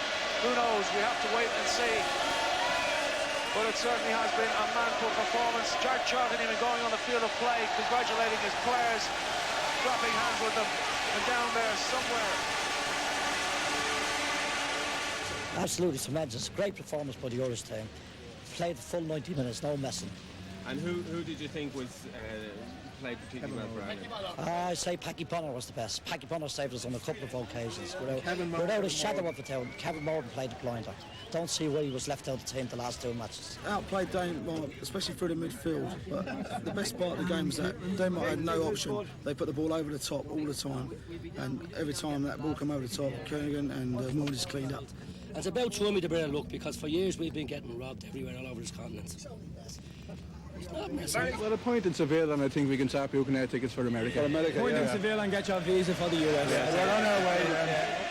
who knows, we have to wait and see. But it certainly has been a manful performance. Jack Charlton even going on the field of play, congratulating his players, clapping hands with them, and down there somewhere. Absolutely tremendous. Great performance by the Irish team. Played the full 90 minutes, no messing. And who did you think was played particularly well for Ireland? I say Paddy Bonner was the best. Paddy Bonner saved us on a couple of occasions. Without a shadow of a doubt, Kevin Morgan played the blinder. Don't see why he was left out of the team the last 2 matches. Outplayed Denmark, especially through the midfield. But the best part of the game is that Denmark had no option. They put the ball over the top all the time. And every time that ball came over the top, Kernigan and Morgan just cleaned up. It's about showing me the better luck, because for years we've been getting robbed everywhere all over this continent. Well, a point in Seville, and I think we can tap who can air tickets for America. Point in Seville and get your visa for the US. We're on our way then.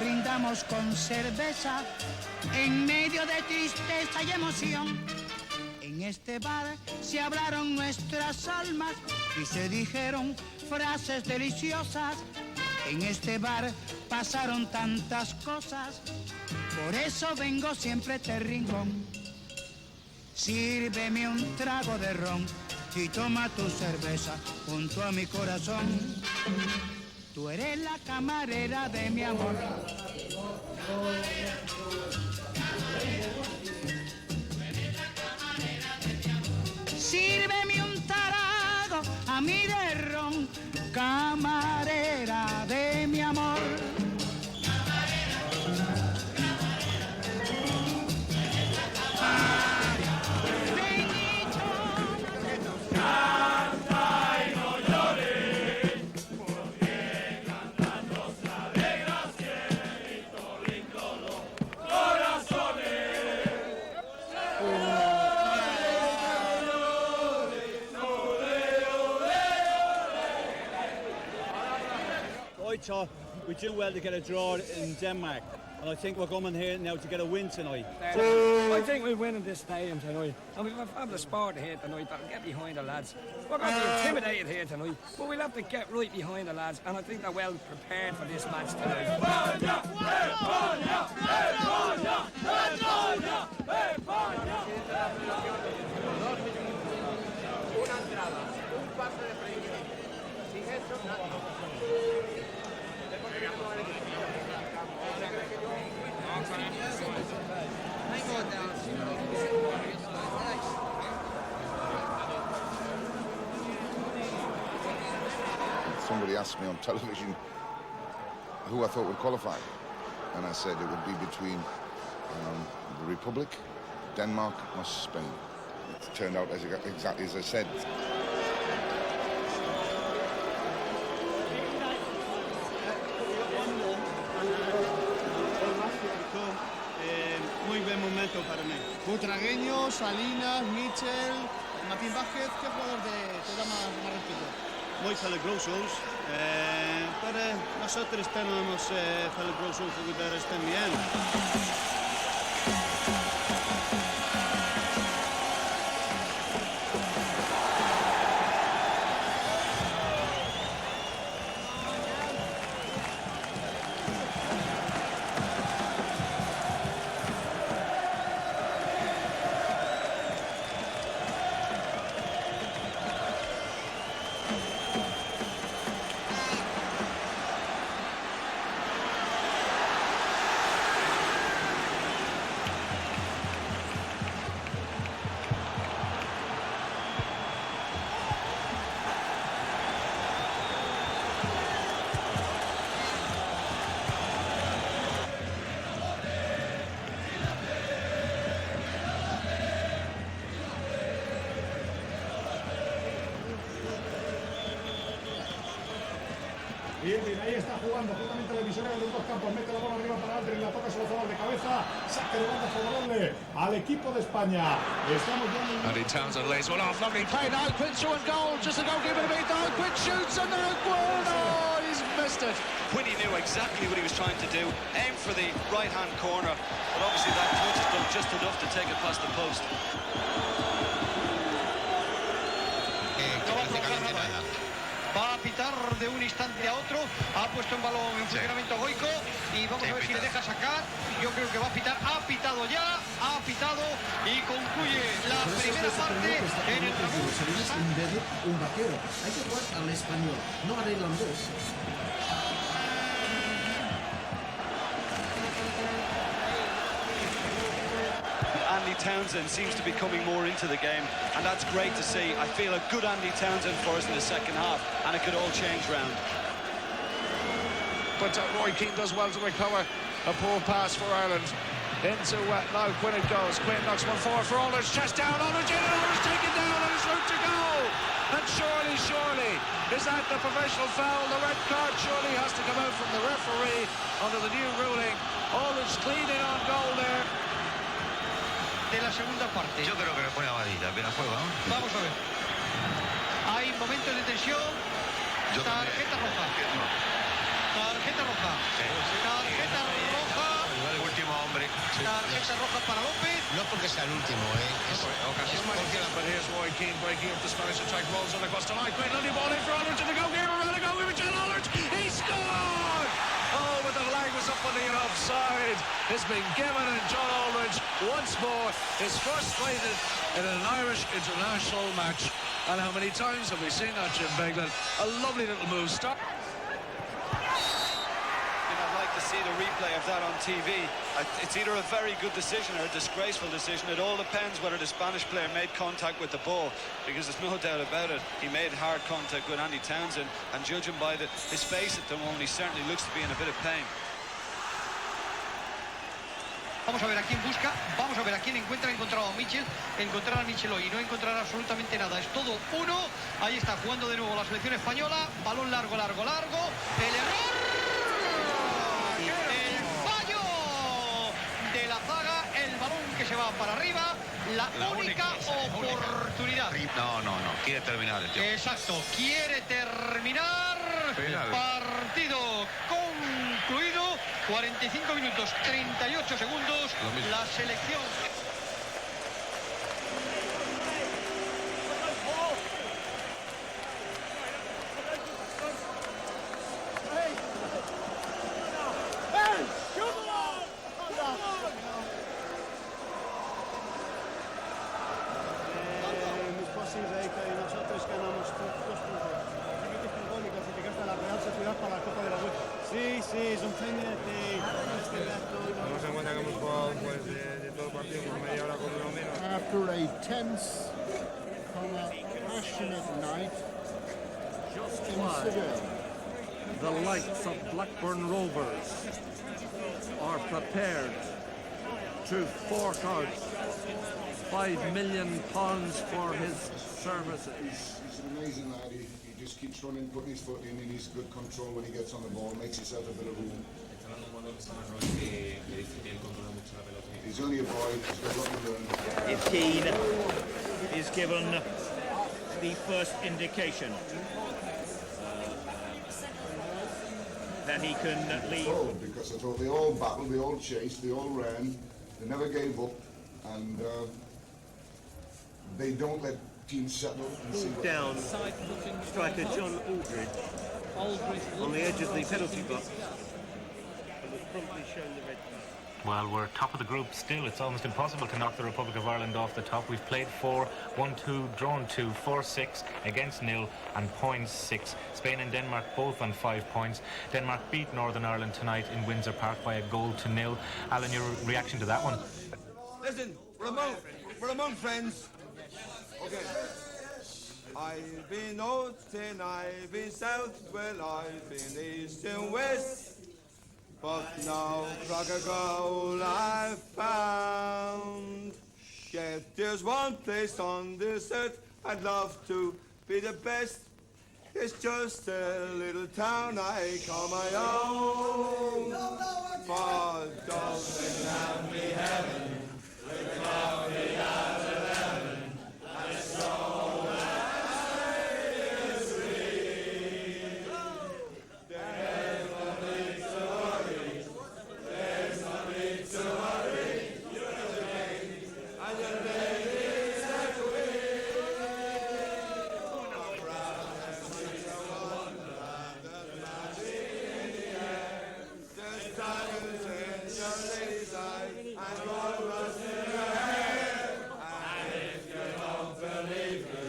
Brindamos con cerveza en medio de tristeza y emoción. En este bar se hablaron nuestras almas y se dijeron frases deliciosas. En este bar pasaron tantas cosas, por eso vengo siempre a este rincón. Sírveme un trago de ron y toma tu cerveza junto a mi corazón. Tú eres la camarera de mi amor. Sírveme un trago a mí de ron, camarera de mi amor. I thought we do well to get a draw in Denmark, and I think we're coming here now to get a win tonight. I think we'll win in this stadium tonight, and we've had the sport here tonight that'll get behind the lads. We're going to be intimidated here tonight, but we'll have to get right behind the lads, and I think they're well prepared for this match tonight. Somebody asked me on television who I thought would qualify, and I said it would be between the Republic, Denmark or Spain. It turned out exactly as I said. Muy buen momento para mí. Butragueño, Salinas, Mitchell, Martín Vázquez, ¿qué jugador te da más respeto? Muy peligrosos, pero nosotros tenemos peligrosos jugadores también. Aldrin, ahí está jugando justamente la divisoria de los dos campos, mete la bola arriba para Aldrin, la toca Solozabal de cabeza, saque de banda favorable al equipo de España. Estamos viendo... Andy Townsend lays one off, lovely play now, Quinn showing goal, just a goalkeeper to beat now, Quinn shoots and there oh, he's missed it. Quinny knew exactly what he was trying to do, aim for the right-hand corner, but obviously that touch has done just enough to take it past the post. Va a pitar de un instante a otro, ha puesto en balón en funcionamiento Goico y vamos a ver si le deja sacar. Yo creo que va a pitar, ha pitado ya, ha pitado y concluye la primera parte en el Un vaquero, hay que jugar al español, no al irlandés. Andy Townsend seems to be coming more into the game, and that's great to see. I feel a good Andy Townsend for us in the second half, and it could all change round. But Roy Keane does well to recover a poor pass for Ireland. Into now Quinn it goes. Quinn knocks one forward for Aldridge. Chest down, Aldridge in, and Aldridge taken down on his route to goal. And surely, is that the professional foul? The red card surely has to come out from the referee under the new ruling. Aldridge cleaning on goal there. De la segunda parte. Yo creo que le pone amarilla, bien a juego, ¿no? Vamos a ver. Hay momentos de tensión. Tarjeta roja. Tarjeta roja. Tarjeta roja. El último hombre. Tarjeta roja para López. No porque sea el último, ocasión But here's Roy Keane breaking up the Spanish attack, rolls on across the line. Quinn only ball in for Aldridge, and the goalkeeper around the goalkeeper, John Aldridge. He scored! Oh, but the flag was up on the offside. It's been given, and John Aldridge once more is frustrated in an Irish international match. And how many times have we seen that, Jim Beglin? A lovely little move. Stop. I'd like to see the replay of that on TV. It's either a very good decision or a disgraceful decision. It all depends whether the Spanish player made contact with the ball, because there's no doubt about it. He made hard contact with Andy Townsend, and judging by his face at the moment, he certainly looks to be in a bit of pain. Vamos a ver a quién busca, vamos a ver a quién encuentra. Encontrado a Mitchell, encontrar a Mitchell hoy y no encontrar absolutamente nada. Es todo uno. Ahí está jugando de nuevo la selección española. Balón largo, largo, largo. El error. El fallo de la zaga. El balón que se va para arriba. La única oportunidad. No. Quiere terminar el tío. Exacto. Quiere terminar. Partido concluido. 45 minutos, 38 segundos. La selección. Es posible que nosotros ganamos 2-0. Y clasificaste a la Real Sociedad para la Copa de la UEFA. Sí, es un pendiente. Tomamos en cuenta que hemos jugado pues, de todo el partido por media hora con uno menos. After a tense, passionate night in Seville, the likes of Blackburn Rovers are prepared to fork out £5 million for his services. He's an amazing lad. He just keeps running, putting his foot in, and he's good control when he gets on the ball, makes himself a bit of room. He's only a boy, he's got a lot to learn. If Keane is given the first indication that he can leave. Because I thought they all battled, they all chased, they all ran, they never gave up, and they don't let teams settle and see what Down striker John Aldridge on the edge of the penalty box and was promptly shown the red card. Well, we're top of the group still. It's almost impossible to knock the Republic of Ireland off the top. We've played 4, 1-2, drawn 2, 4-6 against nil and points 6. Spain and Denmark both on 5 points. Denmark beat Northern Ireland tonight in Windsor Park by 1-0. Alan, your reaction to that one? Listen, we're among friends. Okay. I've been north and I've been south, well I've been east and west. But now Cracker Goal I've found. Yet there's one place on this earth I'd love to be the best. It's just a little town I call my own. For dogs have me heaven, without me out of heaven, and so is free. There's no need to worry, there's no need to worry. And your baby's a queen. There's diamonds in your lady's eyes and gold rust in your hair. And if you don't believe me,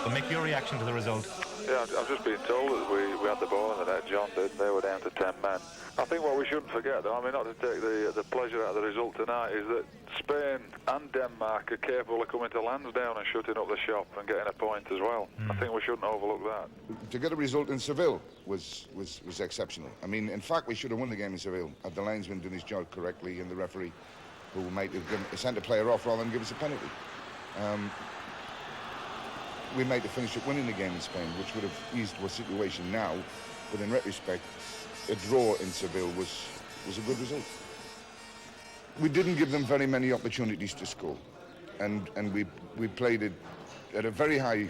But Mick, your reaction to the result? Yeah, I've just been told that we had the ball in the net. John did. They were down to 10 men. I think what we shouldn't forget, though, I mean, not to take the pleasure out of the result tonight, is that Spain and Denmark are capable of coming to Lansdowne and shutting up the shop and getting a point as well. I think we shouldn't overlook that. To get a result in Seville was exceptional. I mean, in fact, we should have won the game in Seville had the linesman done his job correctly and the referee, who might have sent a player off rather than give us a penalty. We might have finished up winning the game in Spain, which would have eased our situation now. But in retrospect, a draw in Seville was a good result. We didn't give them very many opportunities to score, and we played it at a very high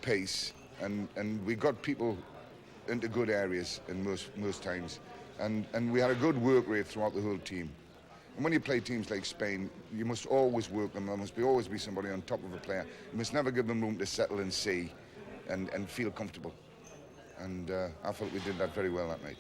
pace, and we got people into good areas in most times, and we had a good work rate throughout the whole team. And when you play teams like Spain, you must always work them. There must always be somebody on top of a player. You must never give them room to settle and see and feel comfortable. And I felt we did that very well that night.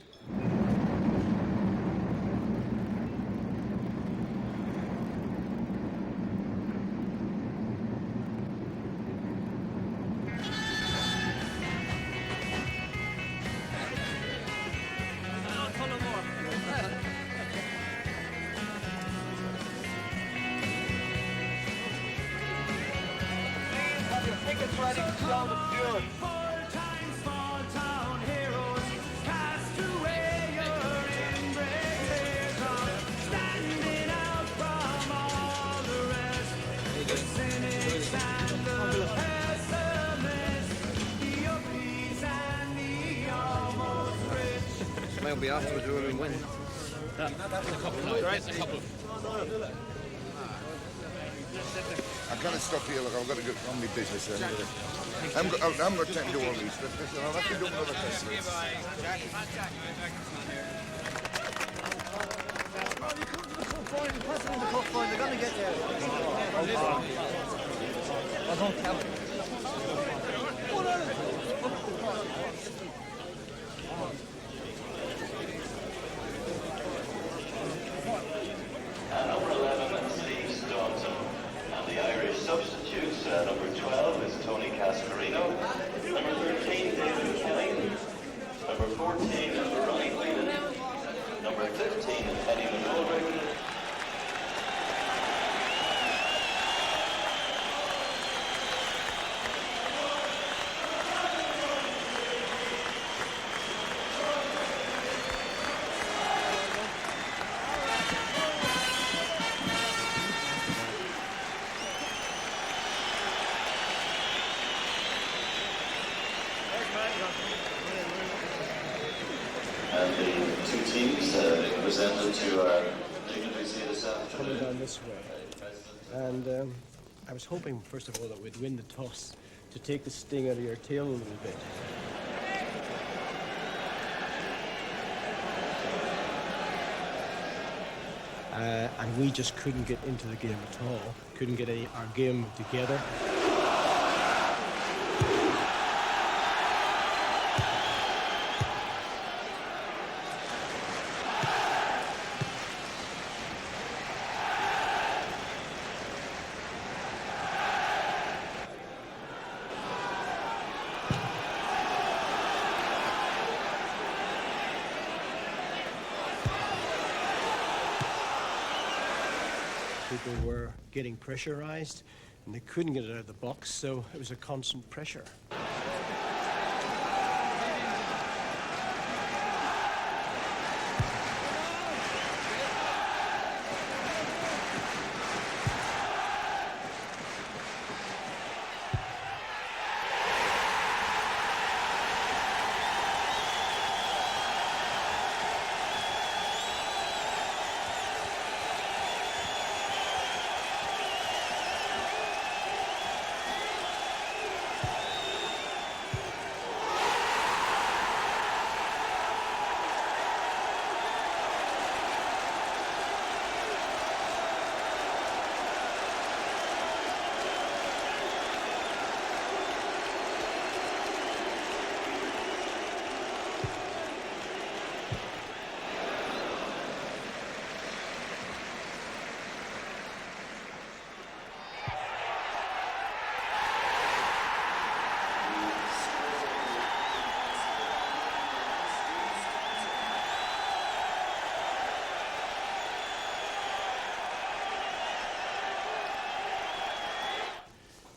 Maybe afterwards we'll win. A couple. I can't stop here. Look, I've got to get on my business. I'm got time to do all these. I'll have to do another test. They're going to get there. I don't count. Number 11, Steve Staunton. And the Irish substitutes, number 12 is Tony Cascarino. Number 13, David Kelly. Number 14 is Ronnie Whelan. Number 15 is Eddie McGoldrick. And the two teams presented to our dignitaries here this afternoon. Coming down this way. And I was hoping, first of all, that we'd win the toss to take the sting out of your tail a little bit. And we just couldn't get into the game at all. Couldn't get our game together. People were getting pressurized and they couldn't get it out of the box, so it was a constant pressure.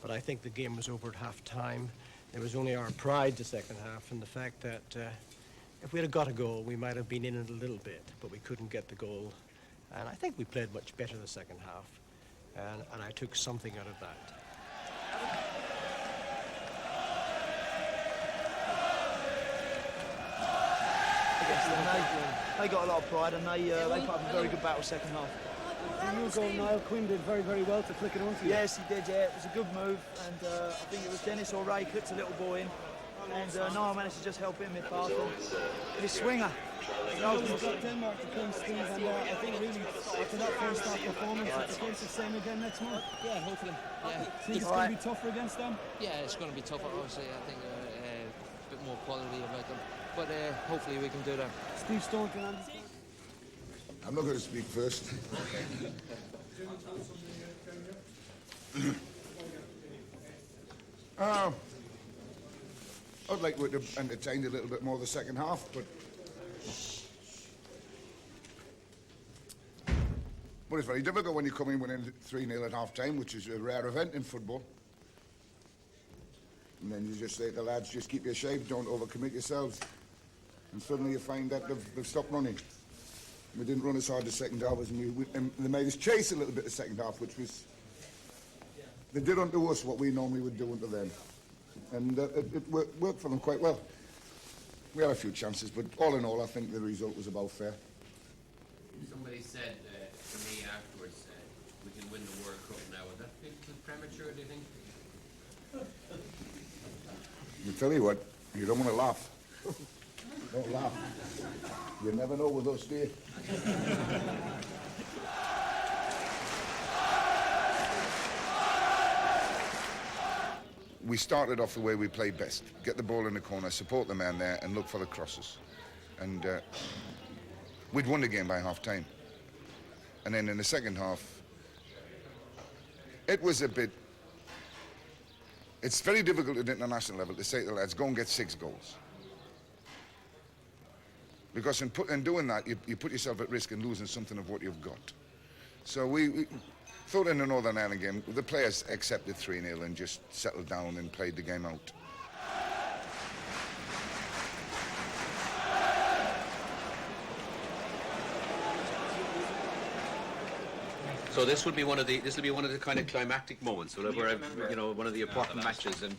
but I think the game was over at half-time. It was only our pride the second half, and the fact that if we had got a goal, we might have been in it a little bit, but we couldn't get the goal. And I think we played much better the second half, and I took something out of that. They got a lot of pride, and they put up a very good battle second half. Your goal, Niall Quinn did very, very well to flick it onto you. Yes, he did, yeah. It was a good move, and I think it was Dennis or Ray clipped a little ball in, and Niall managed to just help it in mid-path, and his swinger. You've got Denmark to come, Steve, and I think really after that first half performance, it's a case of same again next month. Yeah, hopefully. Yeah. Think it's going to be tougher against them? Yeah, it's going to be tougher, obviously. I think a bit more quality about them. But hopefully we can do that. Steve Staunton, Andy Staunton. I'm not going to speak first. I'd like to have entertained a little bit more the second half, but it's very difficult when you come in winning 3-0 at half-time, which is a rare event in football. And then you just say to the lads, just keep your shape, don't overcommit yourselves. And suddenly you find that they've stopped running. We didn't run as hard the second half as and they made us chase a little bit the second half, which was... They did unto us what we normally would do unto them. And it worked for them quite well. We had a few chances, but all in all, I think the result was about fair. Somebody said to me afterwards, we can win the World Cup now. Would that be too premature, do you think? I tell you what, you don't want to laugh. Don't laugh. You never know with us, do you? We started off the way we played best. Get the ball in the corner, support the man there, and look for the crosses. And we'd won the game by half-time. And then in the second half, it was a bit... It's very difficult at international level to say to the lads, go and get 6 goals. Because in doing that, you put yourself at risk in losing something of what you've got. So we thought in the Northern Ireland game, the players accepted 3-0 and just settled down and played the game out. So this will be one of the kind of climactic moments, whatever, you know, one of the important matches. And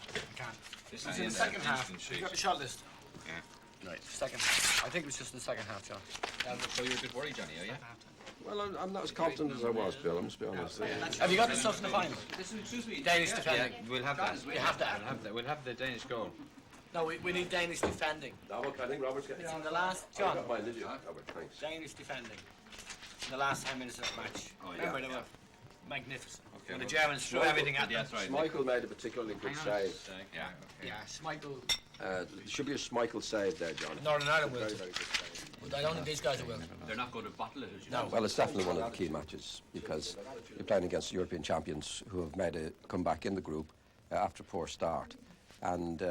this is in the second half. You got the shot list. Yeah. Right. Second half. I think it was just the second half, John. So you're a bit worried, Johnny, are you? Well, I'm not as confident as I was, Bill. I must be honest. Have you got the stuff in the final? Danish defending. Yeah, we'll have that. You have that. We'll have the Danish goal. No, we need Danish defending. No, I think Robert's getting it. It's in the last, John. I got mine, did you? Robert, thanks. Danish defending. In the last 10 minutes of the match. Oh, yeah. Remember, they were magnificent. Okay, when the Germans threw everything at them. That's right. Schmeichel made a particularly good save. Yeah. Yeah, Schmeichel. There should be a Schmeichel save there, John. Northern Ireland will. Very, very good save. But I don't think these guys will. They're not going to bottle it. No. Well, it's definitely one of the key matches because you're playing against European champions who have made a comeback in the group after a poor start. And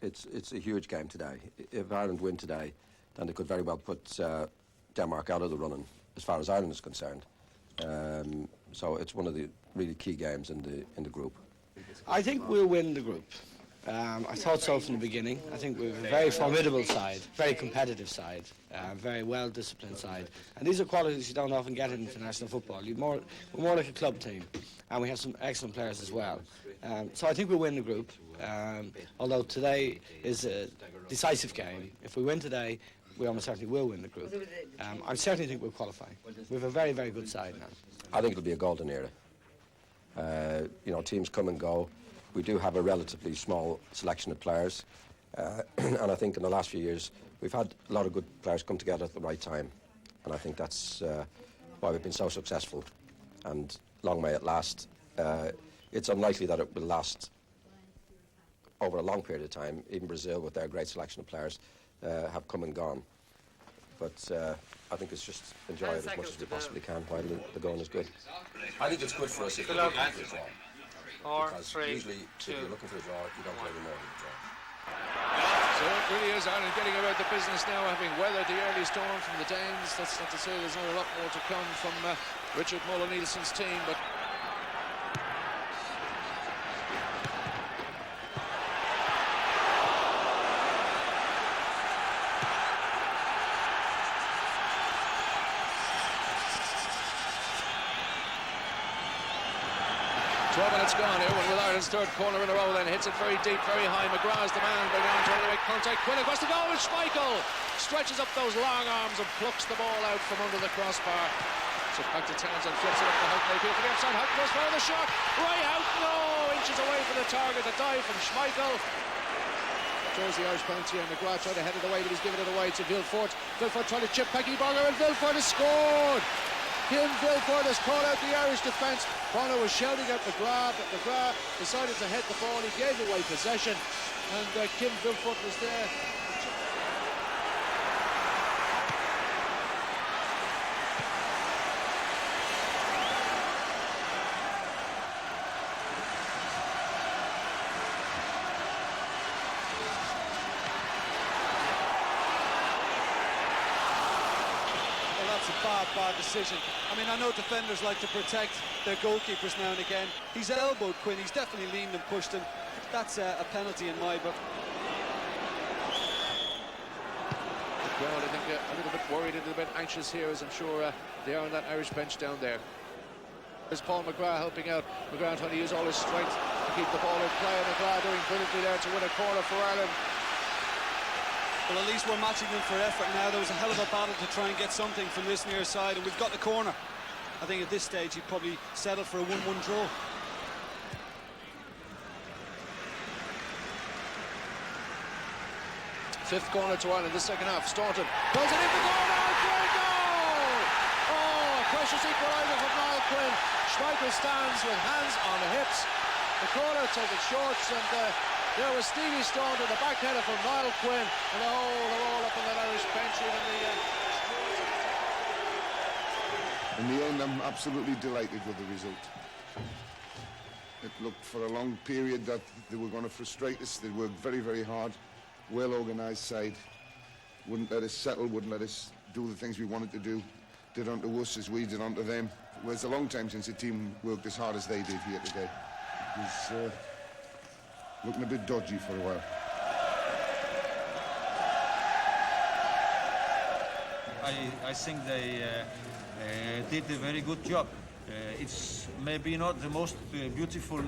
it's a huge game today. If Ireland win today, then they could very well put Denmark out of the running as far as Ireland is concerned. So it's one of the really key games in the group. I think we'll win the group. I thought so from the beginning. I think we're a very formidable side, very competitive side, very well-disciplined side. And these are qualities you don't often get in international football. We're more like a club team, and we have some excellent players as well. So I think we'll win the group, although today is a decisive game. If we win today, we almost certainly will win the group. I certainly think we'll qualify. We have a very, very good side now. I think it'll be a golden era. You know, teams come and go. We do have a relatively small selection of players, and I think in the last few years we've had a lot of good players come together at the right time, and I think that's why we've been so successful, and long may it last. It's unlikely that it will last over a long period of time. Even Brazil, with their great selection of players, have come and gone. But I think it's just enjoy it as much as we possibly can while the going is good. I think it's good for us if we don't get a draw. Because usually, if you're looking for a draw, you don't really know the draw. So it really is Ireland getting about the business now, having weathered the early storm from the Danes. That's not to say there's not a lot more to come from Richard Mullen-Nielsen's team, but 12 minutes gone here with Ireland's third corner in a row, then hits it very deep, very high. McGrath's the man, but on trying to make contact. Quinn across the goal, Schmeichel stretches up those long arms and plucks the ball out from under the crossbar. So back to Townsend, flips it up to Houghton, appeal to the outside. Houghton goes for the shot, right out, no, inches away from the target. The dive from Schmeichel. Throws the Irish penalty, and McGrath tried to head it away, but he's given it away to Vilfort. Vilfort trying to chip Peggy Burger, and Vilfort has scored. Kim Vilfort has called out the Irish defence. Bono was shouting at McGrath, but McGrath decided to head the ball. He gave away possession, and Kim Vilfort was there. Bad decision. I mean, I know defenders like to protect their goalkeepers now and again. He's elbowed Quinn, he's definitely leaned and pushed him. That's a penalty in my book. Well, I think a little bit worried, a little bit anxious here, as I'm sure they are on that Irish bench down there. There's Paul McGrath helping out. McGrath trying to use all his strength to keep the ball in play. McGrath doing brilliantly there to win a corner for Ireland. Well, at least we're matching them for effort now. There was a hell of a battle to try and get something from this near side, and we've got the corner. I think at this stage he'd probably settle for a 1-1 draw. Fifth corner to Ireland, the second half. Staunton goes it in the corner. Great goal! Oh, precious equaliser from Niall Quinn. Schmeichel stands with hands on the hips. The corner taken shorts, and there was Stevie Staunton, the backheader from Niall Quinn, and they're all up on that Irish bench. In the end, I'm absolutely delighted with the result. It looked for a long period that they were going to frustrate us. They worked very, very hard. Well-organised side. Wouldn't let us settle, wouldn't let us do the things we wanted to do. Did unto us as we did unto them. It was a long time since a team worked as hard as they did here today. It was looking a bit dodgy for a while. I think they did a very good job. It's maybe not the most beautiful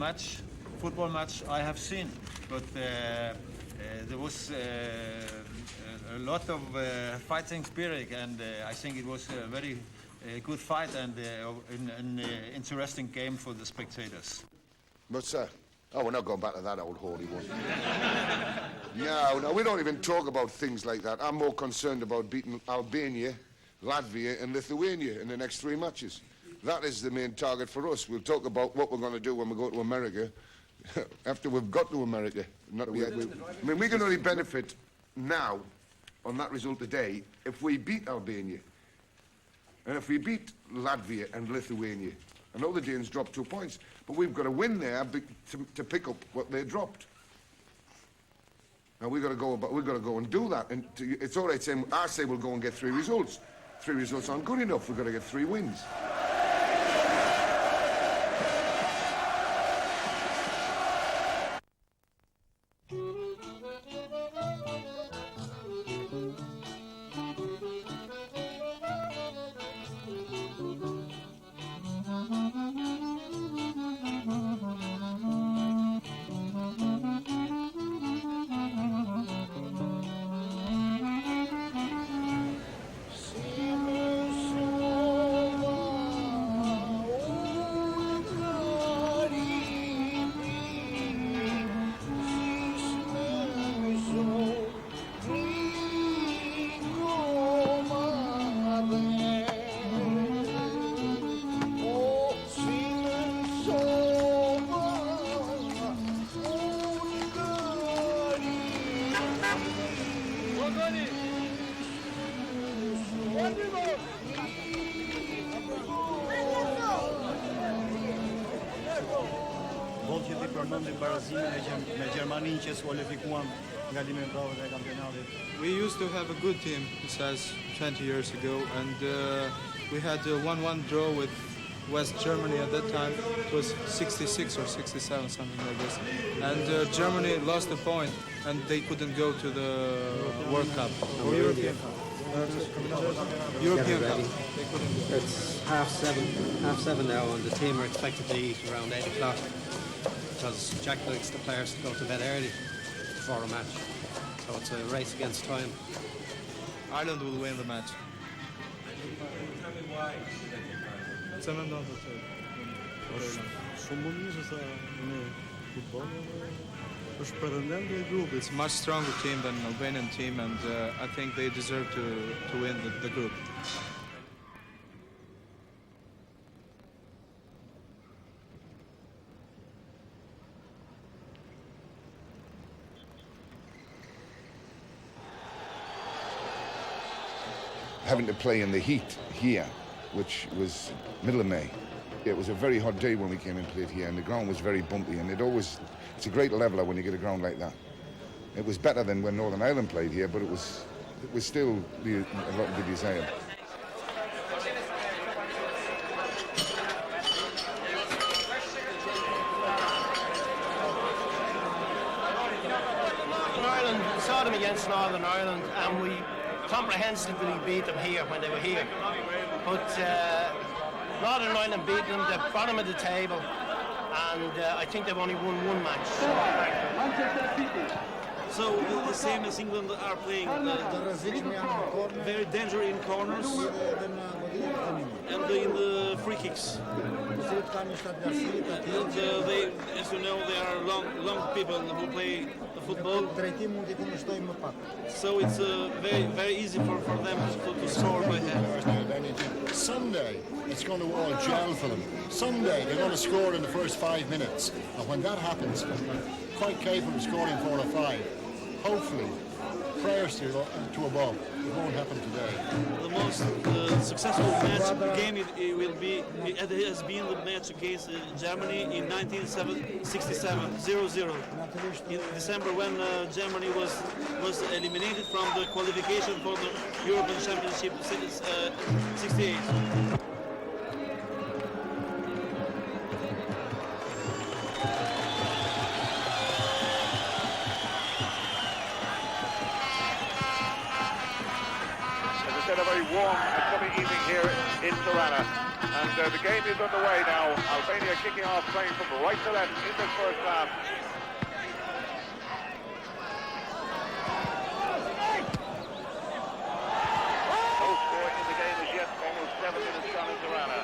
football match I have seen, but there was a lot of fighting spirit, and I think it was a very good fight and an interesting game for the spectators. But, sir, we're not going back to that old holy one. No, we don't even talk about things like that. I'm more concerned about beating Albania, Latvia and Lithuania in the next 3 matches. That is the main target for us. We'll talk about what we're going to do when we go to America after we've got to America. I mean, we can only benefit now on that result today if we beat Albania. And if we beat Latvia and Lithuania. I know the Danes dropped 2 points, but we've got to win there to pick up what they dropped. Now we've got to go and do that. And it's all right saying, I say we'll go and get 3 results. 3 results aren't good enough. We've got to get 3 wins. We used to have a good team, it says 20 years ago, and we had a 1-1 draw with West Germany at that time. It was 66 or 67, something like this. And Germany lost a point, and they couldn't go to the World Cup or European Cup. European Cup. ready. It's 7:30 now, and the team are expected to eat around 8 o'clock because Jack likes the players to go to bed early before a match. So it's a race against time. Ireland will win the match. It's a much stronger team than the Albanian team, and I think they deserve to win the group. Having to play in the heat here, which was middle of May. It was a very hot day when we came and played here, and the ground was very bumpy, and it's a great leveler when you get a ground like that. It was better than when Northern Ireland played here, but it was still a lot to be desired. Ireland, we saw them against Northern Ireland, and we comprehensively beat them here when they were here. But Northern Ireland beat them, the bottom of the table, and I think they've only won one match. So the same as England are playing very dangerous in corners and in the free kicks. And they, as you know, they are long people who play the football. So it's very, very easy for them to score by hand. Someday it's going to all gel for them. Someday they're going to score in the first 5 minutes. And when that happens, they're quite capable of scoring 4 or 5. Hopefully, prayers to above. It won't happen today. The most successful match game it has been the match against Germany in 1967, 0-0. In December, when Germany was eliminated from the qualification for the European Championship since 68. A very warm and sunny evening here in Tirana, and the game is underway now. Albania kicking off, playing from right to left in this first half. No score in the game as yet, almost 7 minutes gone in Tirana.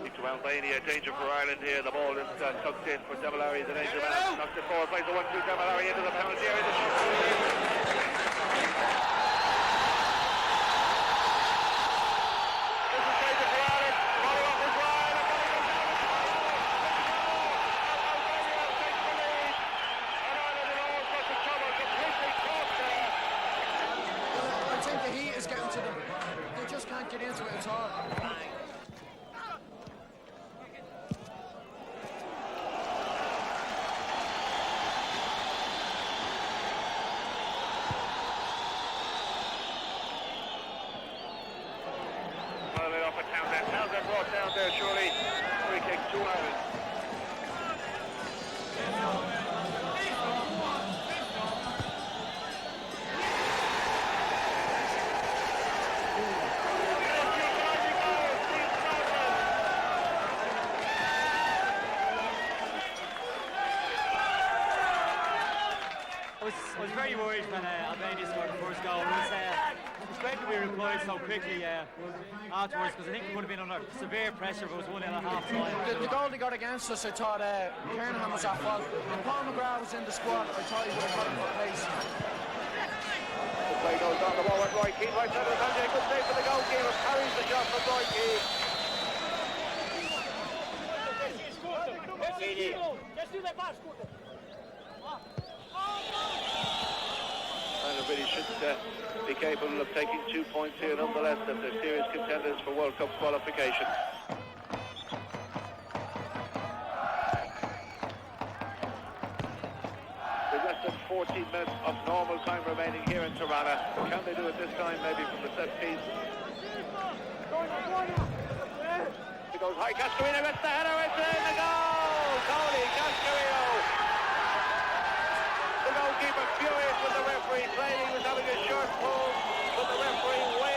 To Albania, danger for Ireland here. The ball is tucked in for Demelari, the danger man. Knocks it forward, plays the 1-2 Demelari into the penalty area. The shot. Get into it, it's hard. Well, it off at Townsend. Townsend brought down there, surely. Free kick to Ireland. I was very worried when Albania scored the first goal. It was great that we replied so quickly afterwards, because I think we would have been under severe pressure if it was 1-0 at half time. The goal they got against us, I thought Kernahan was at fault. When Paul McGrath was in the squad, I thought he would have got him for pace. The play goes on, the ball went right. Keane right side of the Sanjay. Good save for the goalkeeper. Carries the shot for Roy Keane. Ireland really should be capable of taking 2 points here nonetheless, if they're serious contenders for World Cup qualification. With less than 14 minutes of normal time remaining here in Tirana. Can they do it this time, maybe from the set piece? It goes high, Cascarino, it's the header, it's in the goal! Tony Cascarino! The goalkeeper furious with the referee, claiming he was having a short pull, but the referee way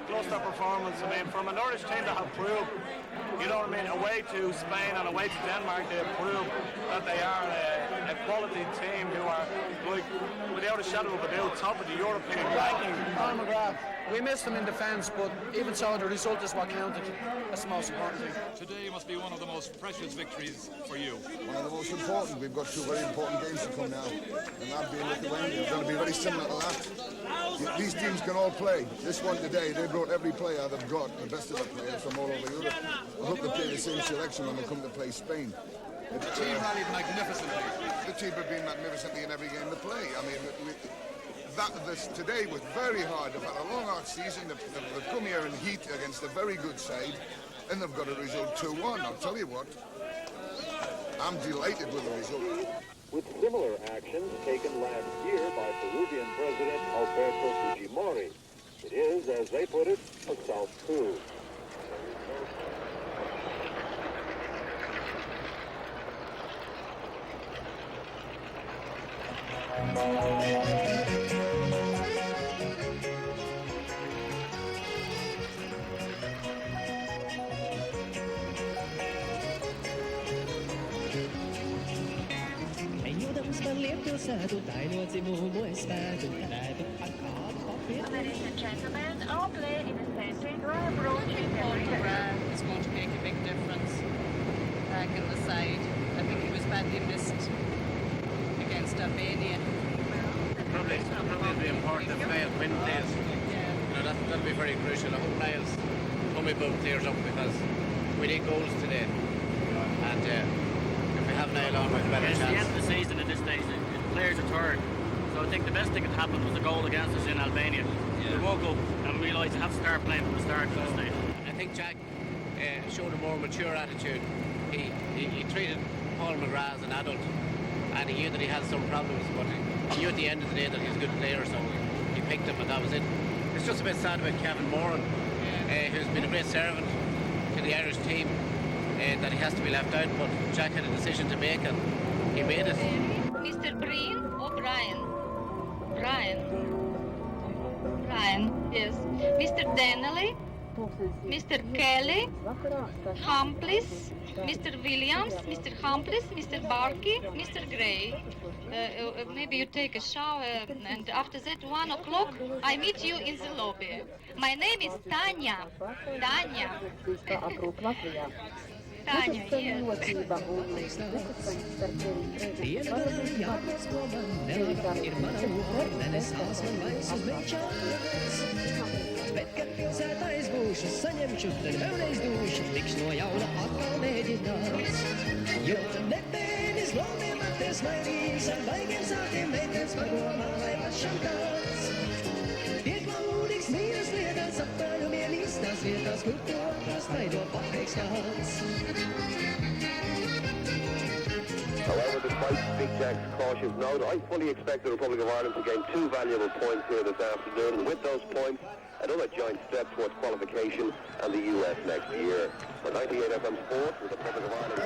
lacklustre performance. I mean, from an Irish team that have proved, you know what I mean, away to Spain and away to Denmark, they have proved that they are a quality team who are, like, without a shadow of a doubt, top of the European ranking. Paul McGrath, we missed them in defence, but even so, the result is what counted. That's the most important thing. Today must be one of the most precious victories for you. One of the most important. We've got two very important games to come now. And that being Lithuania, going to be very similar to that. These teams can all play. This one today, they brought every player they've got, the best of the players from all over Europe. I hope they play the same selection when they come to play Spain. The team rallied magnificently. The team have been magnificently in every game they play. I mean, this today was very hard. They've had a long, hard season. They've come here in heat against a very good side, and they've got a result 2-1. I'll tell you what, I'm delighted with the result. With similar actions taken last year by Peruvian President Alberto Fujimori. It is, as they put it, a South coup. Ladies and gentlemen, our plane in the station are approaching It's going to make a big difference back in the side. I think he was badly missed against Albania. Probably the important if Niall win plays. You know, that'll be very crucial. I hope Niall's tummy bug clears up because we need goals today. And if we have Niall on, we've a better chance. It's the end of the season at this stage. The players are tired. So I think the best thing that happened was a goal against us in Albania. We woke up and realised you have to start playing from the start at this stage. I think Jack showed a more mature attitude. He treated Paul McGrath as an adult, and he knew that he had some problems, but he knew at the end of the day that he was a good player, so he picked him, and that was it. It's just a bit sad about Kevin Moran, who's been a great servant to the Irish team, that he has to be left out, but Jack had a decision to make, and he made it. Mr. Breen or Brian? Brian, yes. Mr. Donnelly, Mr. Kelly, Humphreys, Mr. Williams, Mr. Humphreys, Mr. Barkey, Mr. Gray. Maybe you take a shower, and after that, 1 o'clock, I meet you in the lobby. My name is Tanya. Tanya. Tanya, yes. However, despite Big Jack's cautious note, I fully expect the Republic of Ireland to gain 2 valuable points here this afternoon, and with those points, another joint step towards qualification and the US next year. For 98 FM Sports, the Republic of Ireland.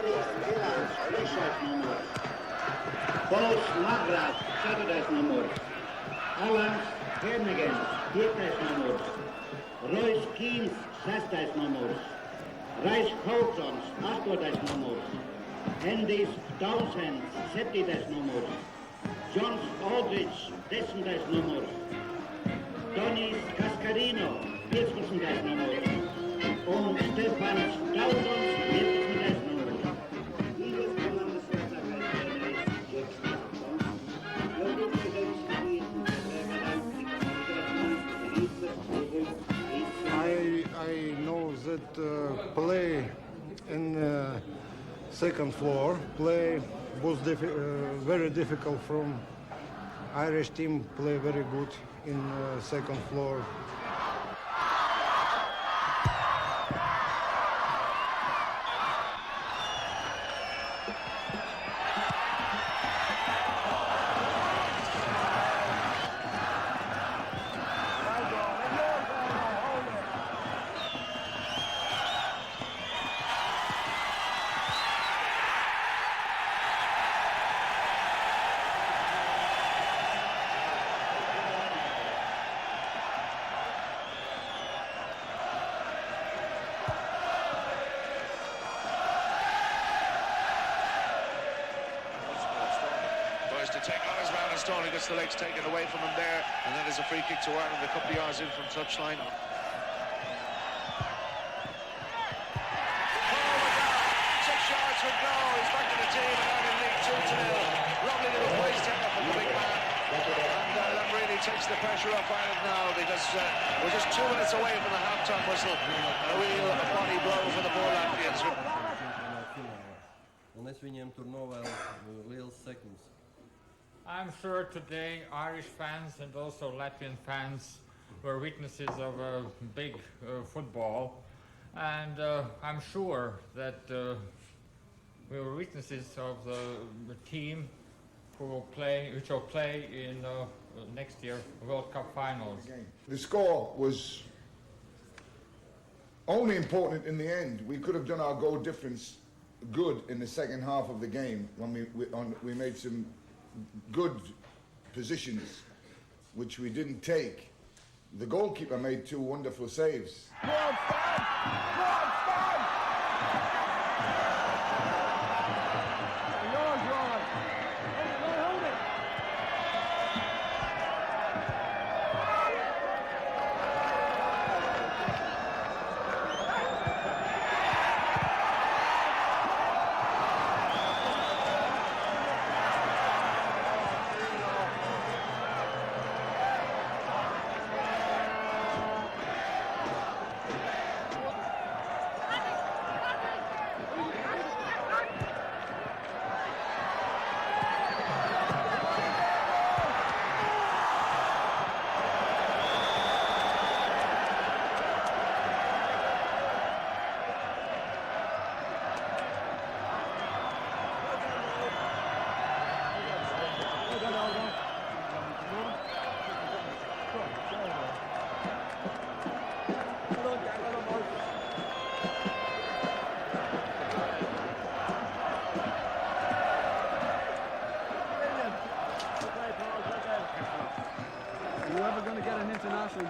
Paul McGrath, 7 number. Alan Kernaghan, 8 number. Royce Keane, 6 number. Rice Coultons, 8 number. Andy Townsend, 7 number. John Aldridge, 10 number. Tony Cascarino, 14 number. Und Stefan Staudons, 14 number. I know that play in second floor play was very difficult from Irish team play very good in second floor. Kevin Stoney gets the legs taken away from him there, and that is a free kick to Ireland a couple of yards in from touchline. Should go, he's back to the team and Ireland lead 2-0. Lovely little place taker from the big man. And that really takes the pressure off Ireland now, because we're just 2 minutes away from the half-time whistle. A real body blow for the Poor Latvians. I'm sure today Irish fans and also Latvian fans were witnesses of a big football, and I'm sure that we were witnesses of the team which will play in next year World Cup finals. The score was only important in the end. We could have done our goal difference good in the second half of the game when we made some good positions, which we didn't take. The goalkeeper made 2 wonderful saves.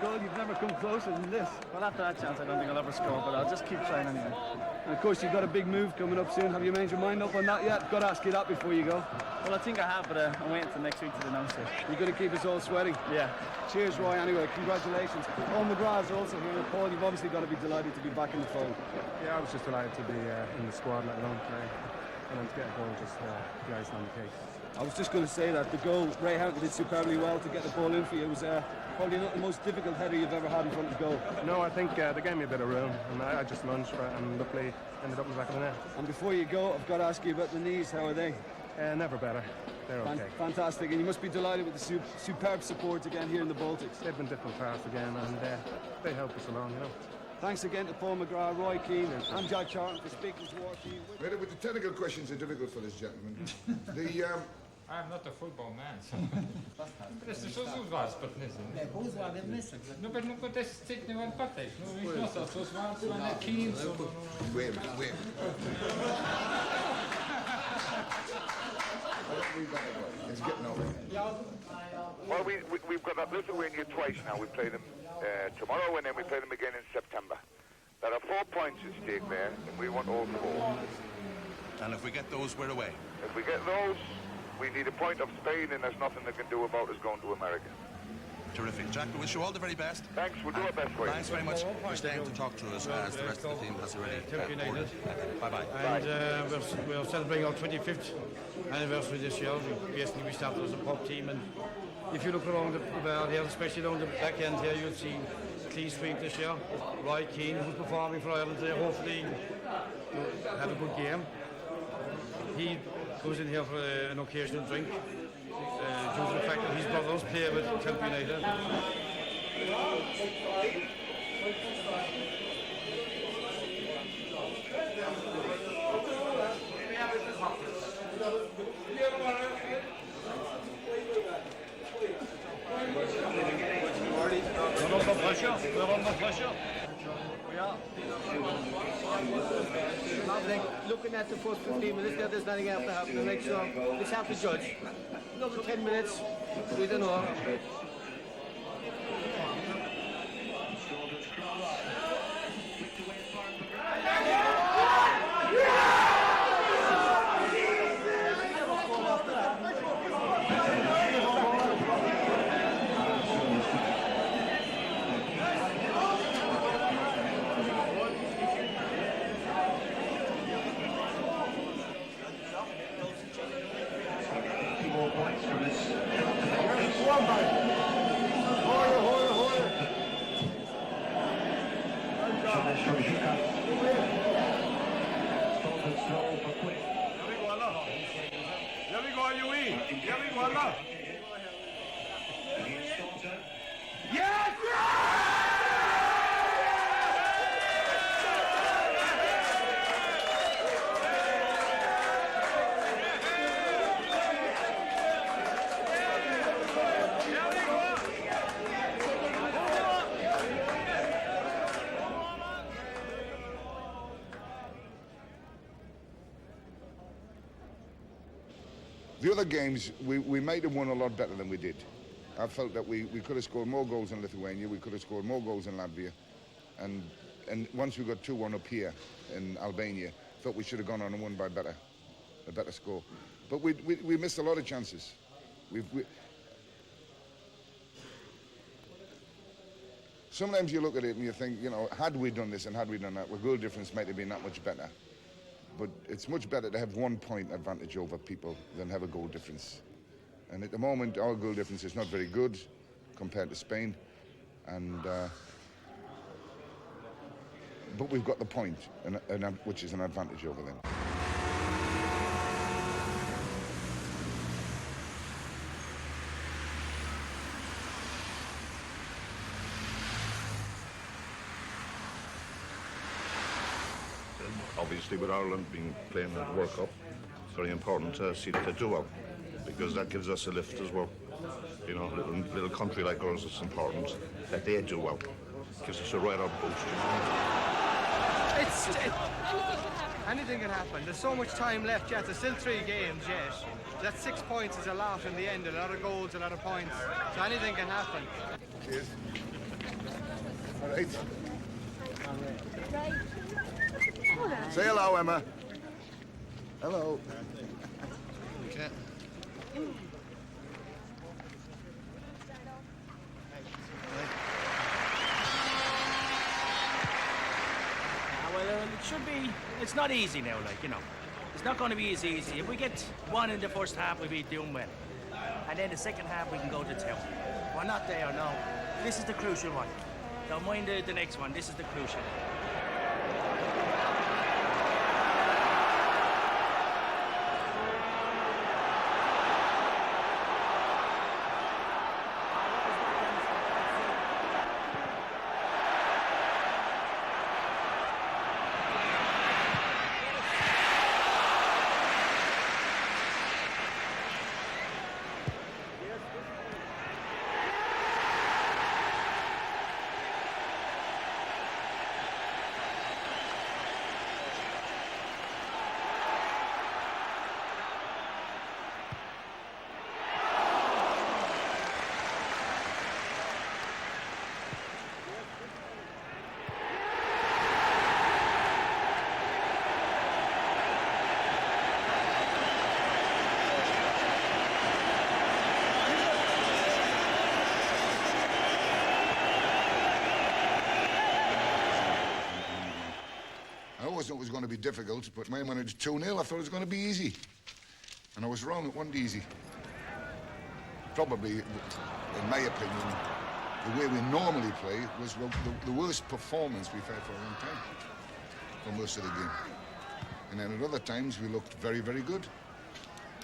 Goal, you've never come closer than this. Well, after that chance, I don't think I'll ever score, but I'll just keep trying anyway. And of course, you've got a big move coming up soon. Have you made your mind up on that yet? Got to ask you that before you go. Well, I think I have, but I'm waiting until next week to announce it. You're going to keep us all sweating? Yeah. Cheers, Roy, anyway. Congratulations. Paul McGrath is also here. Paul, you've obviously got to be delighted to be back in the fold. Yeah, I was just delighted to be in the squad, let alone play. And then to get a goal, just the icing on the cake. I was just going to say that the goal, Ray Houghton did superbly well to get the ball in for you. It was probably not the most difficult header you've ever had in front of goal. No, I think they gave me a bit of room, and I just lunged for it, and luckily ended up in the back of the net. And before you go, I've got to ask you about the knees. How are they? Never better. They're okay. Fantastic, and you must be delighted with the superb support again here in the Baltics. They've been different paths again, and they help us along, you know. Thanks again to Paul McGrath, Roy Keane, and Jack Charlton for speaking to our team. With the technical questions are difficult for this gentleman. I'm not a football man, so... Просто что за вас поднесен? Не, позвал не мислим. Ну, but ну, куда стить не ван патеш. Ну, виж носа, со зван su na Keane, so... Wait. It's getting over. Well, we've got that Lithuania twice now. We play them tomorrow, and then we play them again in September. There are 4 points at stake there, and we want all 4. And if we get those, we're away. If we get those, we need a point of Spain, and there's nothing they can do about us going to America. Terrific. Jack, we wish you all the very best. Thanks, we'll do our best for you. Thanks very much for staying to talk to us as the rest of the team has already ordered. Bye-bye. And we're celebrating our 25th anniversary this year. Basically, we started as a pub team, and if you look around here, especially along the back end here, you'll see clean sweep this year. Roy Keane, who's performing for Ireland today, hopefully have a good game. He goes in here for an occasional drink, due to the fact that his brothers play with Temple United. We're under pressure. Yeah. Looking at the first 15 minutes, there's nothing else to happen. The next one, it's hard to judge. Another 10 minutes, we don't know. The other games, we might have won a lot better than we did. I felt that we could have scored more goals in Lithuania, we could have scored more goals in Latvia, and once we got 2-1 up here in Albania, thought we should have gone on and won by a better score. But we missed a lot of chances. Sometimes you look at it and you think, you know, had we done this and had we done that, our goal difference might have been that much better. But it's much better to have 1 point advantage over people than have a goal difference. And at the moment, our goal difference is not very good compared to Spain. But we've got the point, which is an advantage over them. Obviously, with Ireland being playing the World Cup, it's very important to see that they do well, because that gives us a lift as well. You know, little country like ours, it's important that they do well. Gives us a right up boost. Anything can happen. There's so much time left yet. There's still 3 games yet. That 6 points is a lot in the end. A lot of goals, a lot of points. So anything can happen. Cheers. All right. Say hello, Emma. Hello. Okay. Well, it should be. It's not easy now, like, you know. It's not going to be as easy. If we get 1 in the first half, we'll be doing well. And then the second half, we can go to town. We're not there, no. This is the crucial one. Don't mind the next one. This is the crucial one. I always thought it was going to be difficult, but when it was 2-0, I thought it was going to be easy. And I was wrong, it wasn't easy. Probably, in my opinion, the way we normally play was the worst performance we've had for a long time, for most of the game. And then at other times, we looked very, very good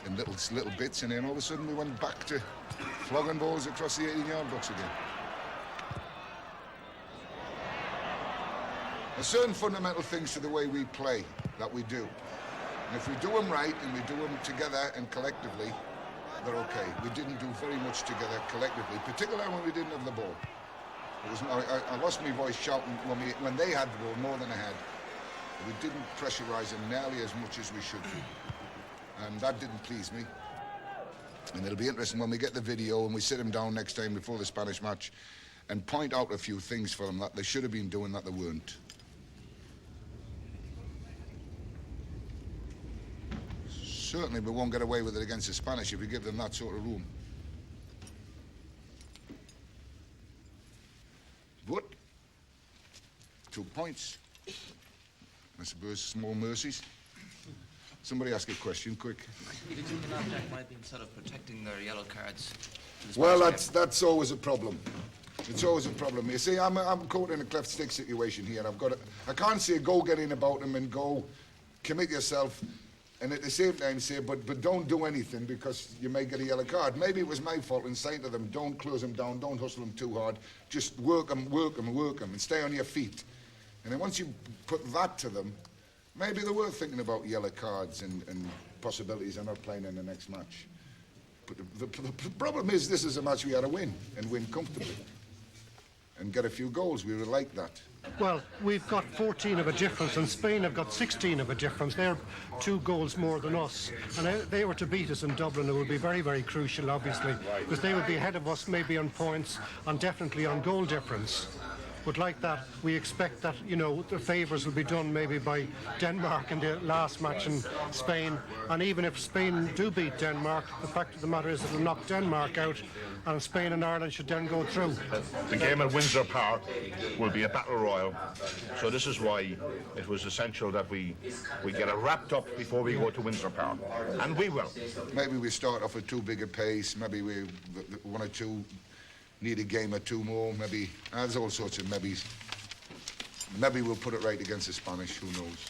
in little bits, and then all of a sudden we went back to flogging balls across the 18-yard box again. There's certain fundamental things to the way we play that we do. And if we do them right and we do them together and collectively, they're okay. We didn't do very much together collectively, particularly when we didn't have the ball. I lost my voice shouting when they had the ball more than I had. We didn't pressurize them nearly as much as we should do. And that didn't please me. And it'll be interesting when we get the video and we sit them down next time before the Spanish match and point out a few things for them that they should have been doing that they weren't. Certainly we won't get away with it against the Spanish if we give them that sort of room. But 2 points. I suppose small mercies. Somebody ask a question, quick. Did you think that might be instead of protecting their yellow cards? Well, that's always a problem. It's always a problem. You see, I'm caught in a cleft stick situation here. I can't say go get in about them and go commit yourself and at the same time say, but don't do anything because you may get a yellow card. Maybe it was my fault in saying to them, don't close them down, don't hustle them too hard, just work them, and stay on your feet. And then once you put that to them, maybe they were thinking about yellow cards and possibilities of not playing in the next match. But the problem is this is a match we had to win, and win comfortably. And get a few goals, we would like that. Well, we've got 14 of a difference, and Spain have got 16 of a difference. They're 2 goals more than us. And if they were to beat us in Dublin, it would be very, very crucial, obviously, because they would be ahead of us maybe on points and definitely on goal difference. But like that, we expect that, you know, the favours will be done maybe by Denmark in the last match in Spain. And even if Spain do beat Denmark, the fact of the matter is it'll knock Denmark out, and Spain and Ireland should then go through. The game at Windsor Park will be a battle royal. So this is why it was essential that we get it wrapped up before we go to Windsor Park. And we will. Maybe we start off at too big a pace. Maybe we one or two need a game or 2 more. Maybe there's all sorts of maybes. Maybe we'll put it right against the Spanish. Who knows?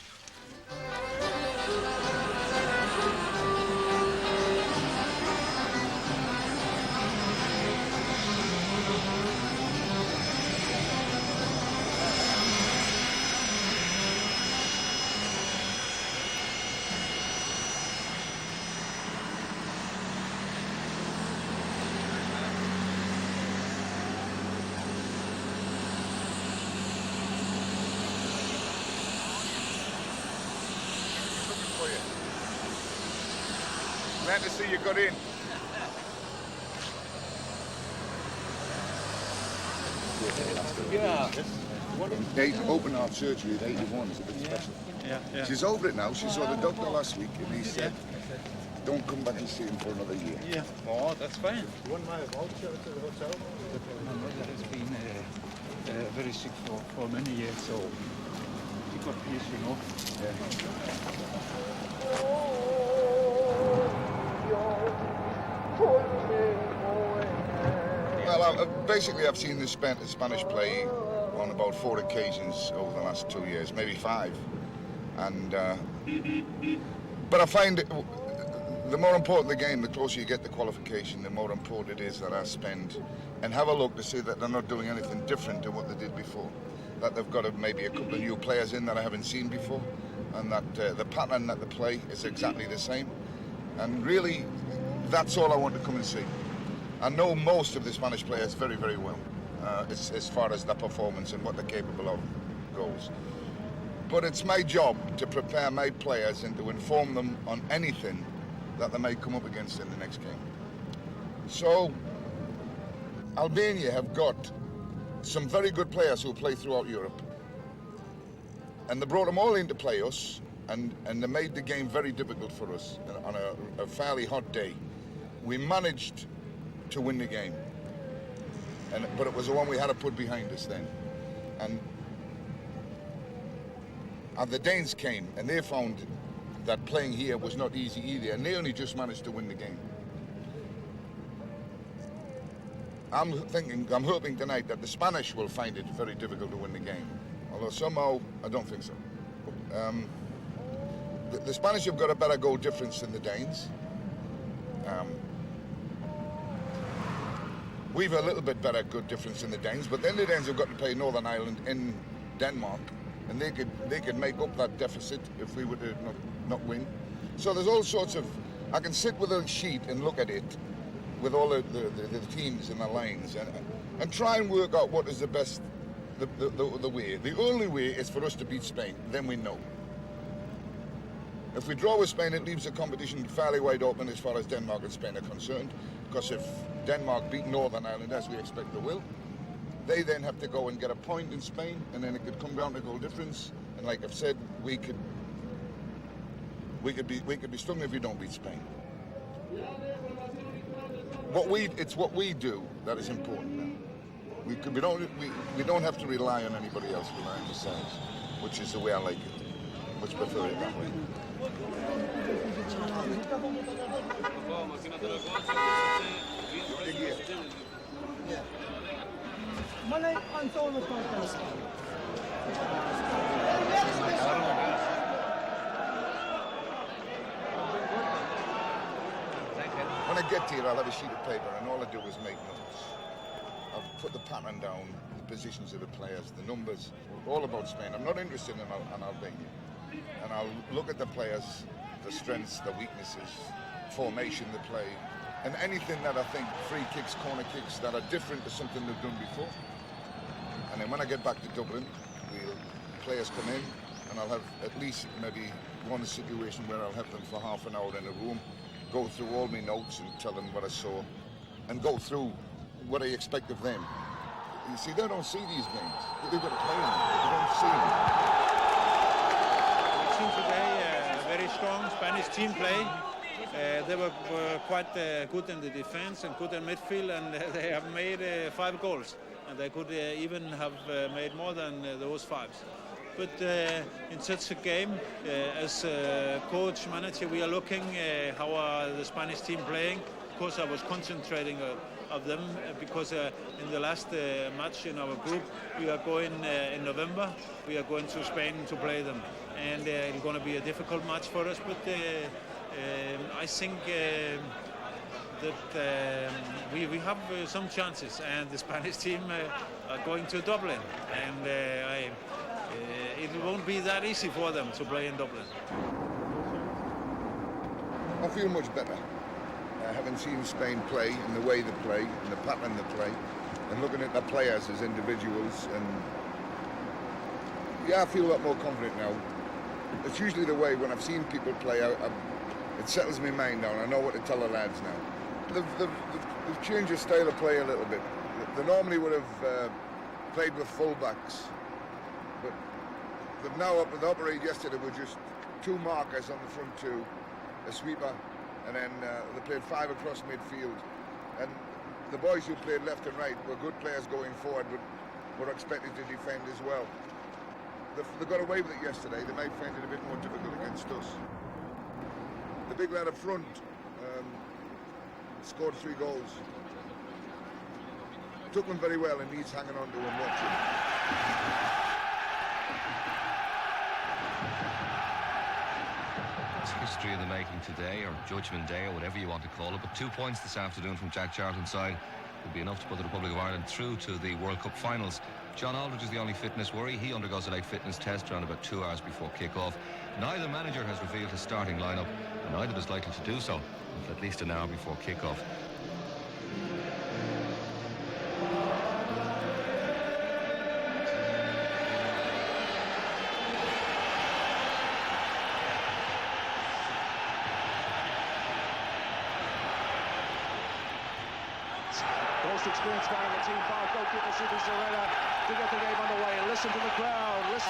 Glad to see you got in. Yeah. Open heart surgery at 81 is a bit special. Yeah. She's over it now. She saw the doctor last week and he said, don't come back and see him for another year. Yeah. Oh, that's fine. One mile voucher to the hotel. My mother has been very sick for many years, so she got peace, you know. Well, basically I've seen the Spanish play on about 4 occasions over the last 2 years, maybe 5. And but I find the more important the game, the closer you get to qualification, the more important it is that I spend and have a look to see that they're not doing anything different to what they did before. That they've got maybe a couple of new players in that I haven't seen before, and that the pattern that they play is exactly the same. And really, that's all I want to come and see. I know most of the Spanish players very, very well, as far as their performance and what they're capable of goes. But it's my job to prepare my players and to inform them on anything that they may come up against in the next game. So, Albania have got some very good players who play throughout Europe. And they brought them all in to play us, and they made the game very difficult for us on a fairly hot day. We managed to win the game, but it was the one we had to put behind us then. And the Danes came, and they found that playing here was not easy either, and they only just managed to win the game. I'm hoping tonight that the Spanish will find it very difficult to win the game, although somehow I don't think so. The Spanish have got a better goal difference than the Danes. We've a little bit better good difference than the Danes, but then the Danes have got to play Northern Ireland in Denmark, and they could make up that deficit if we were to not win. So there's all sorts of. I can sit with a sheet and look at it, with all the teams and the lines, and try and work out what is the best, the way. The only way is for us to beat Spain. Then we know. If we draw with Spain, it leaves the competition fairly wide open as far as Denmark and Spain are concerned. Because if Denmark beat Northern Ireland, as we expect they will, they then have to go and get a point in Spain, and then it could come down to goal difference. And like I've said, we could be stung if we don't beat Spain. It's what we do that is important now. We don't have to rely on anybody else, rely on ourselves, which is the way I like it. Much prefer it that way. when I get here, I'll have a sheet of paper, and all I do is make notes. I'll put the pattern down, the positions of the players, the numbers, all about Spain. I'm not interested in Albania. And I'll look at the players, the strengths, the weaknesses, formation, the play, and anything that I think, free kicks, corner kicks, that are different to something they've done before. And then when I get back to Dublin, players come in, and I'll have at least maybe one situation where I'll have them for half an hour in a room, go through all my notes and tell them what I saw, and go through what I expect of them. You see, they don't see these games. They've got to play them. They don't see them. We've seen today a very strong Spanish team play. They were quite good in the defense and good in midfield, and they have made 5 goals. And they could even have made more than those 5s. But in such a game, as coach, manager, we are looking how are the Spanish team playing. Of course, I was concentrating of them because in the last match in our group, we are going in November. We are going to Spain to play them, and it's going to be a difficult match for us. But I think that we have some chances, and the Spanish team are going to Dublin, and it won't be that easy for them to play in Dublin. I feel much better having seen Spain play and the way they play and the pattern they play, and looking at the players as individuals. And yeah, I feel a lot more confident now. It's usually the way when I've seen people play, it settles my mind down. I know what to tell the lads now. They've changed the style of play a little bit. They normally would have played with full-backs, but they've now operated yesterday with just 2 markers on the front 2, a sweeper, and then they played 5 across midfield. And the boys who played left and right were good players going forward, but were expected to defend as well. They got away with it yesterday. They might find it a bit more difficult against us. The big lad up front scored 3 goals. Took them very well, and he's hanging on to him watching. It's history in the making today, or Judgment Day, or whatever you want to call it. But 2 points this afternoon from Jack Charlton's side would be enough to put the Republic of Ireland through to the World Cup finals. John Aldridge is the only fitness worry. He undergoes a late fitness test around about 2 hours before kick-off. Neither manager has revealed his starting lineup, and neither is likely to do so until at least an hour before kick-off. Most experienced man on the team, goalkeeper City Serena, to get the game underway. Listen to the crowd. Listen.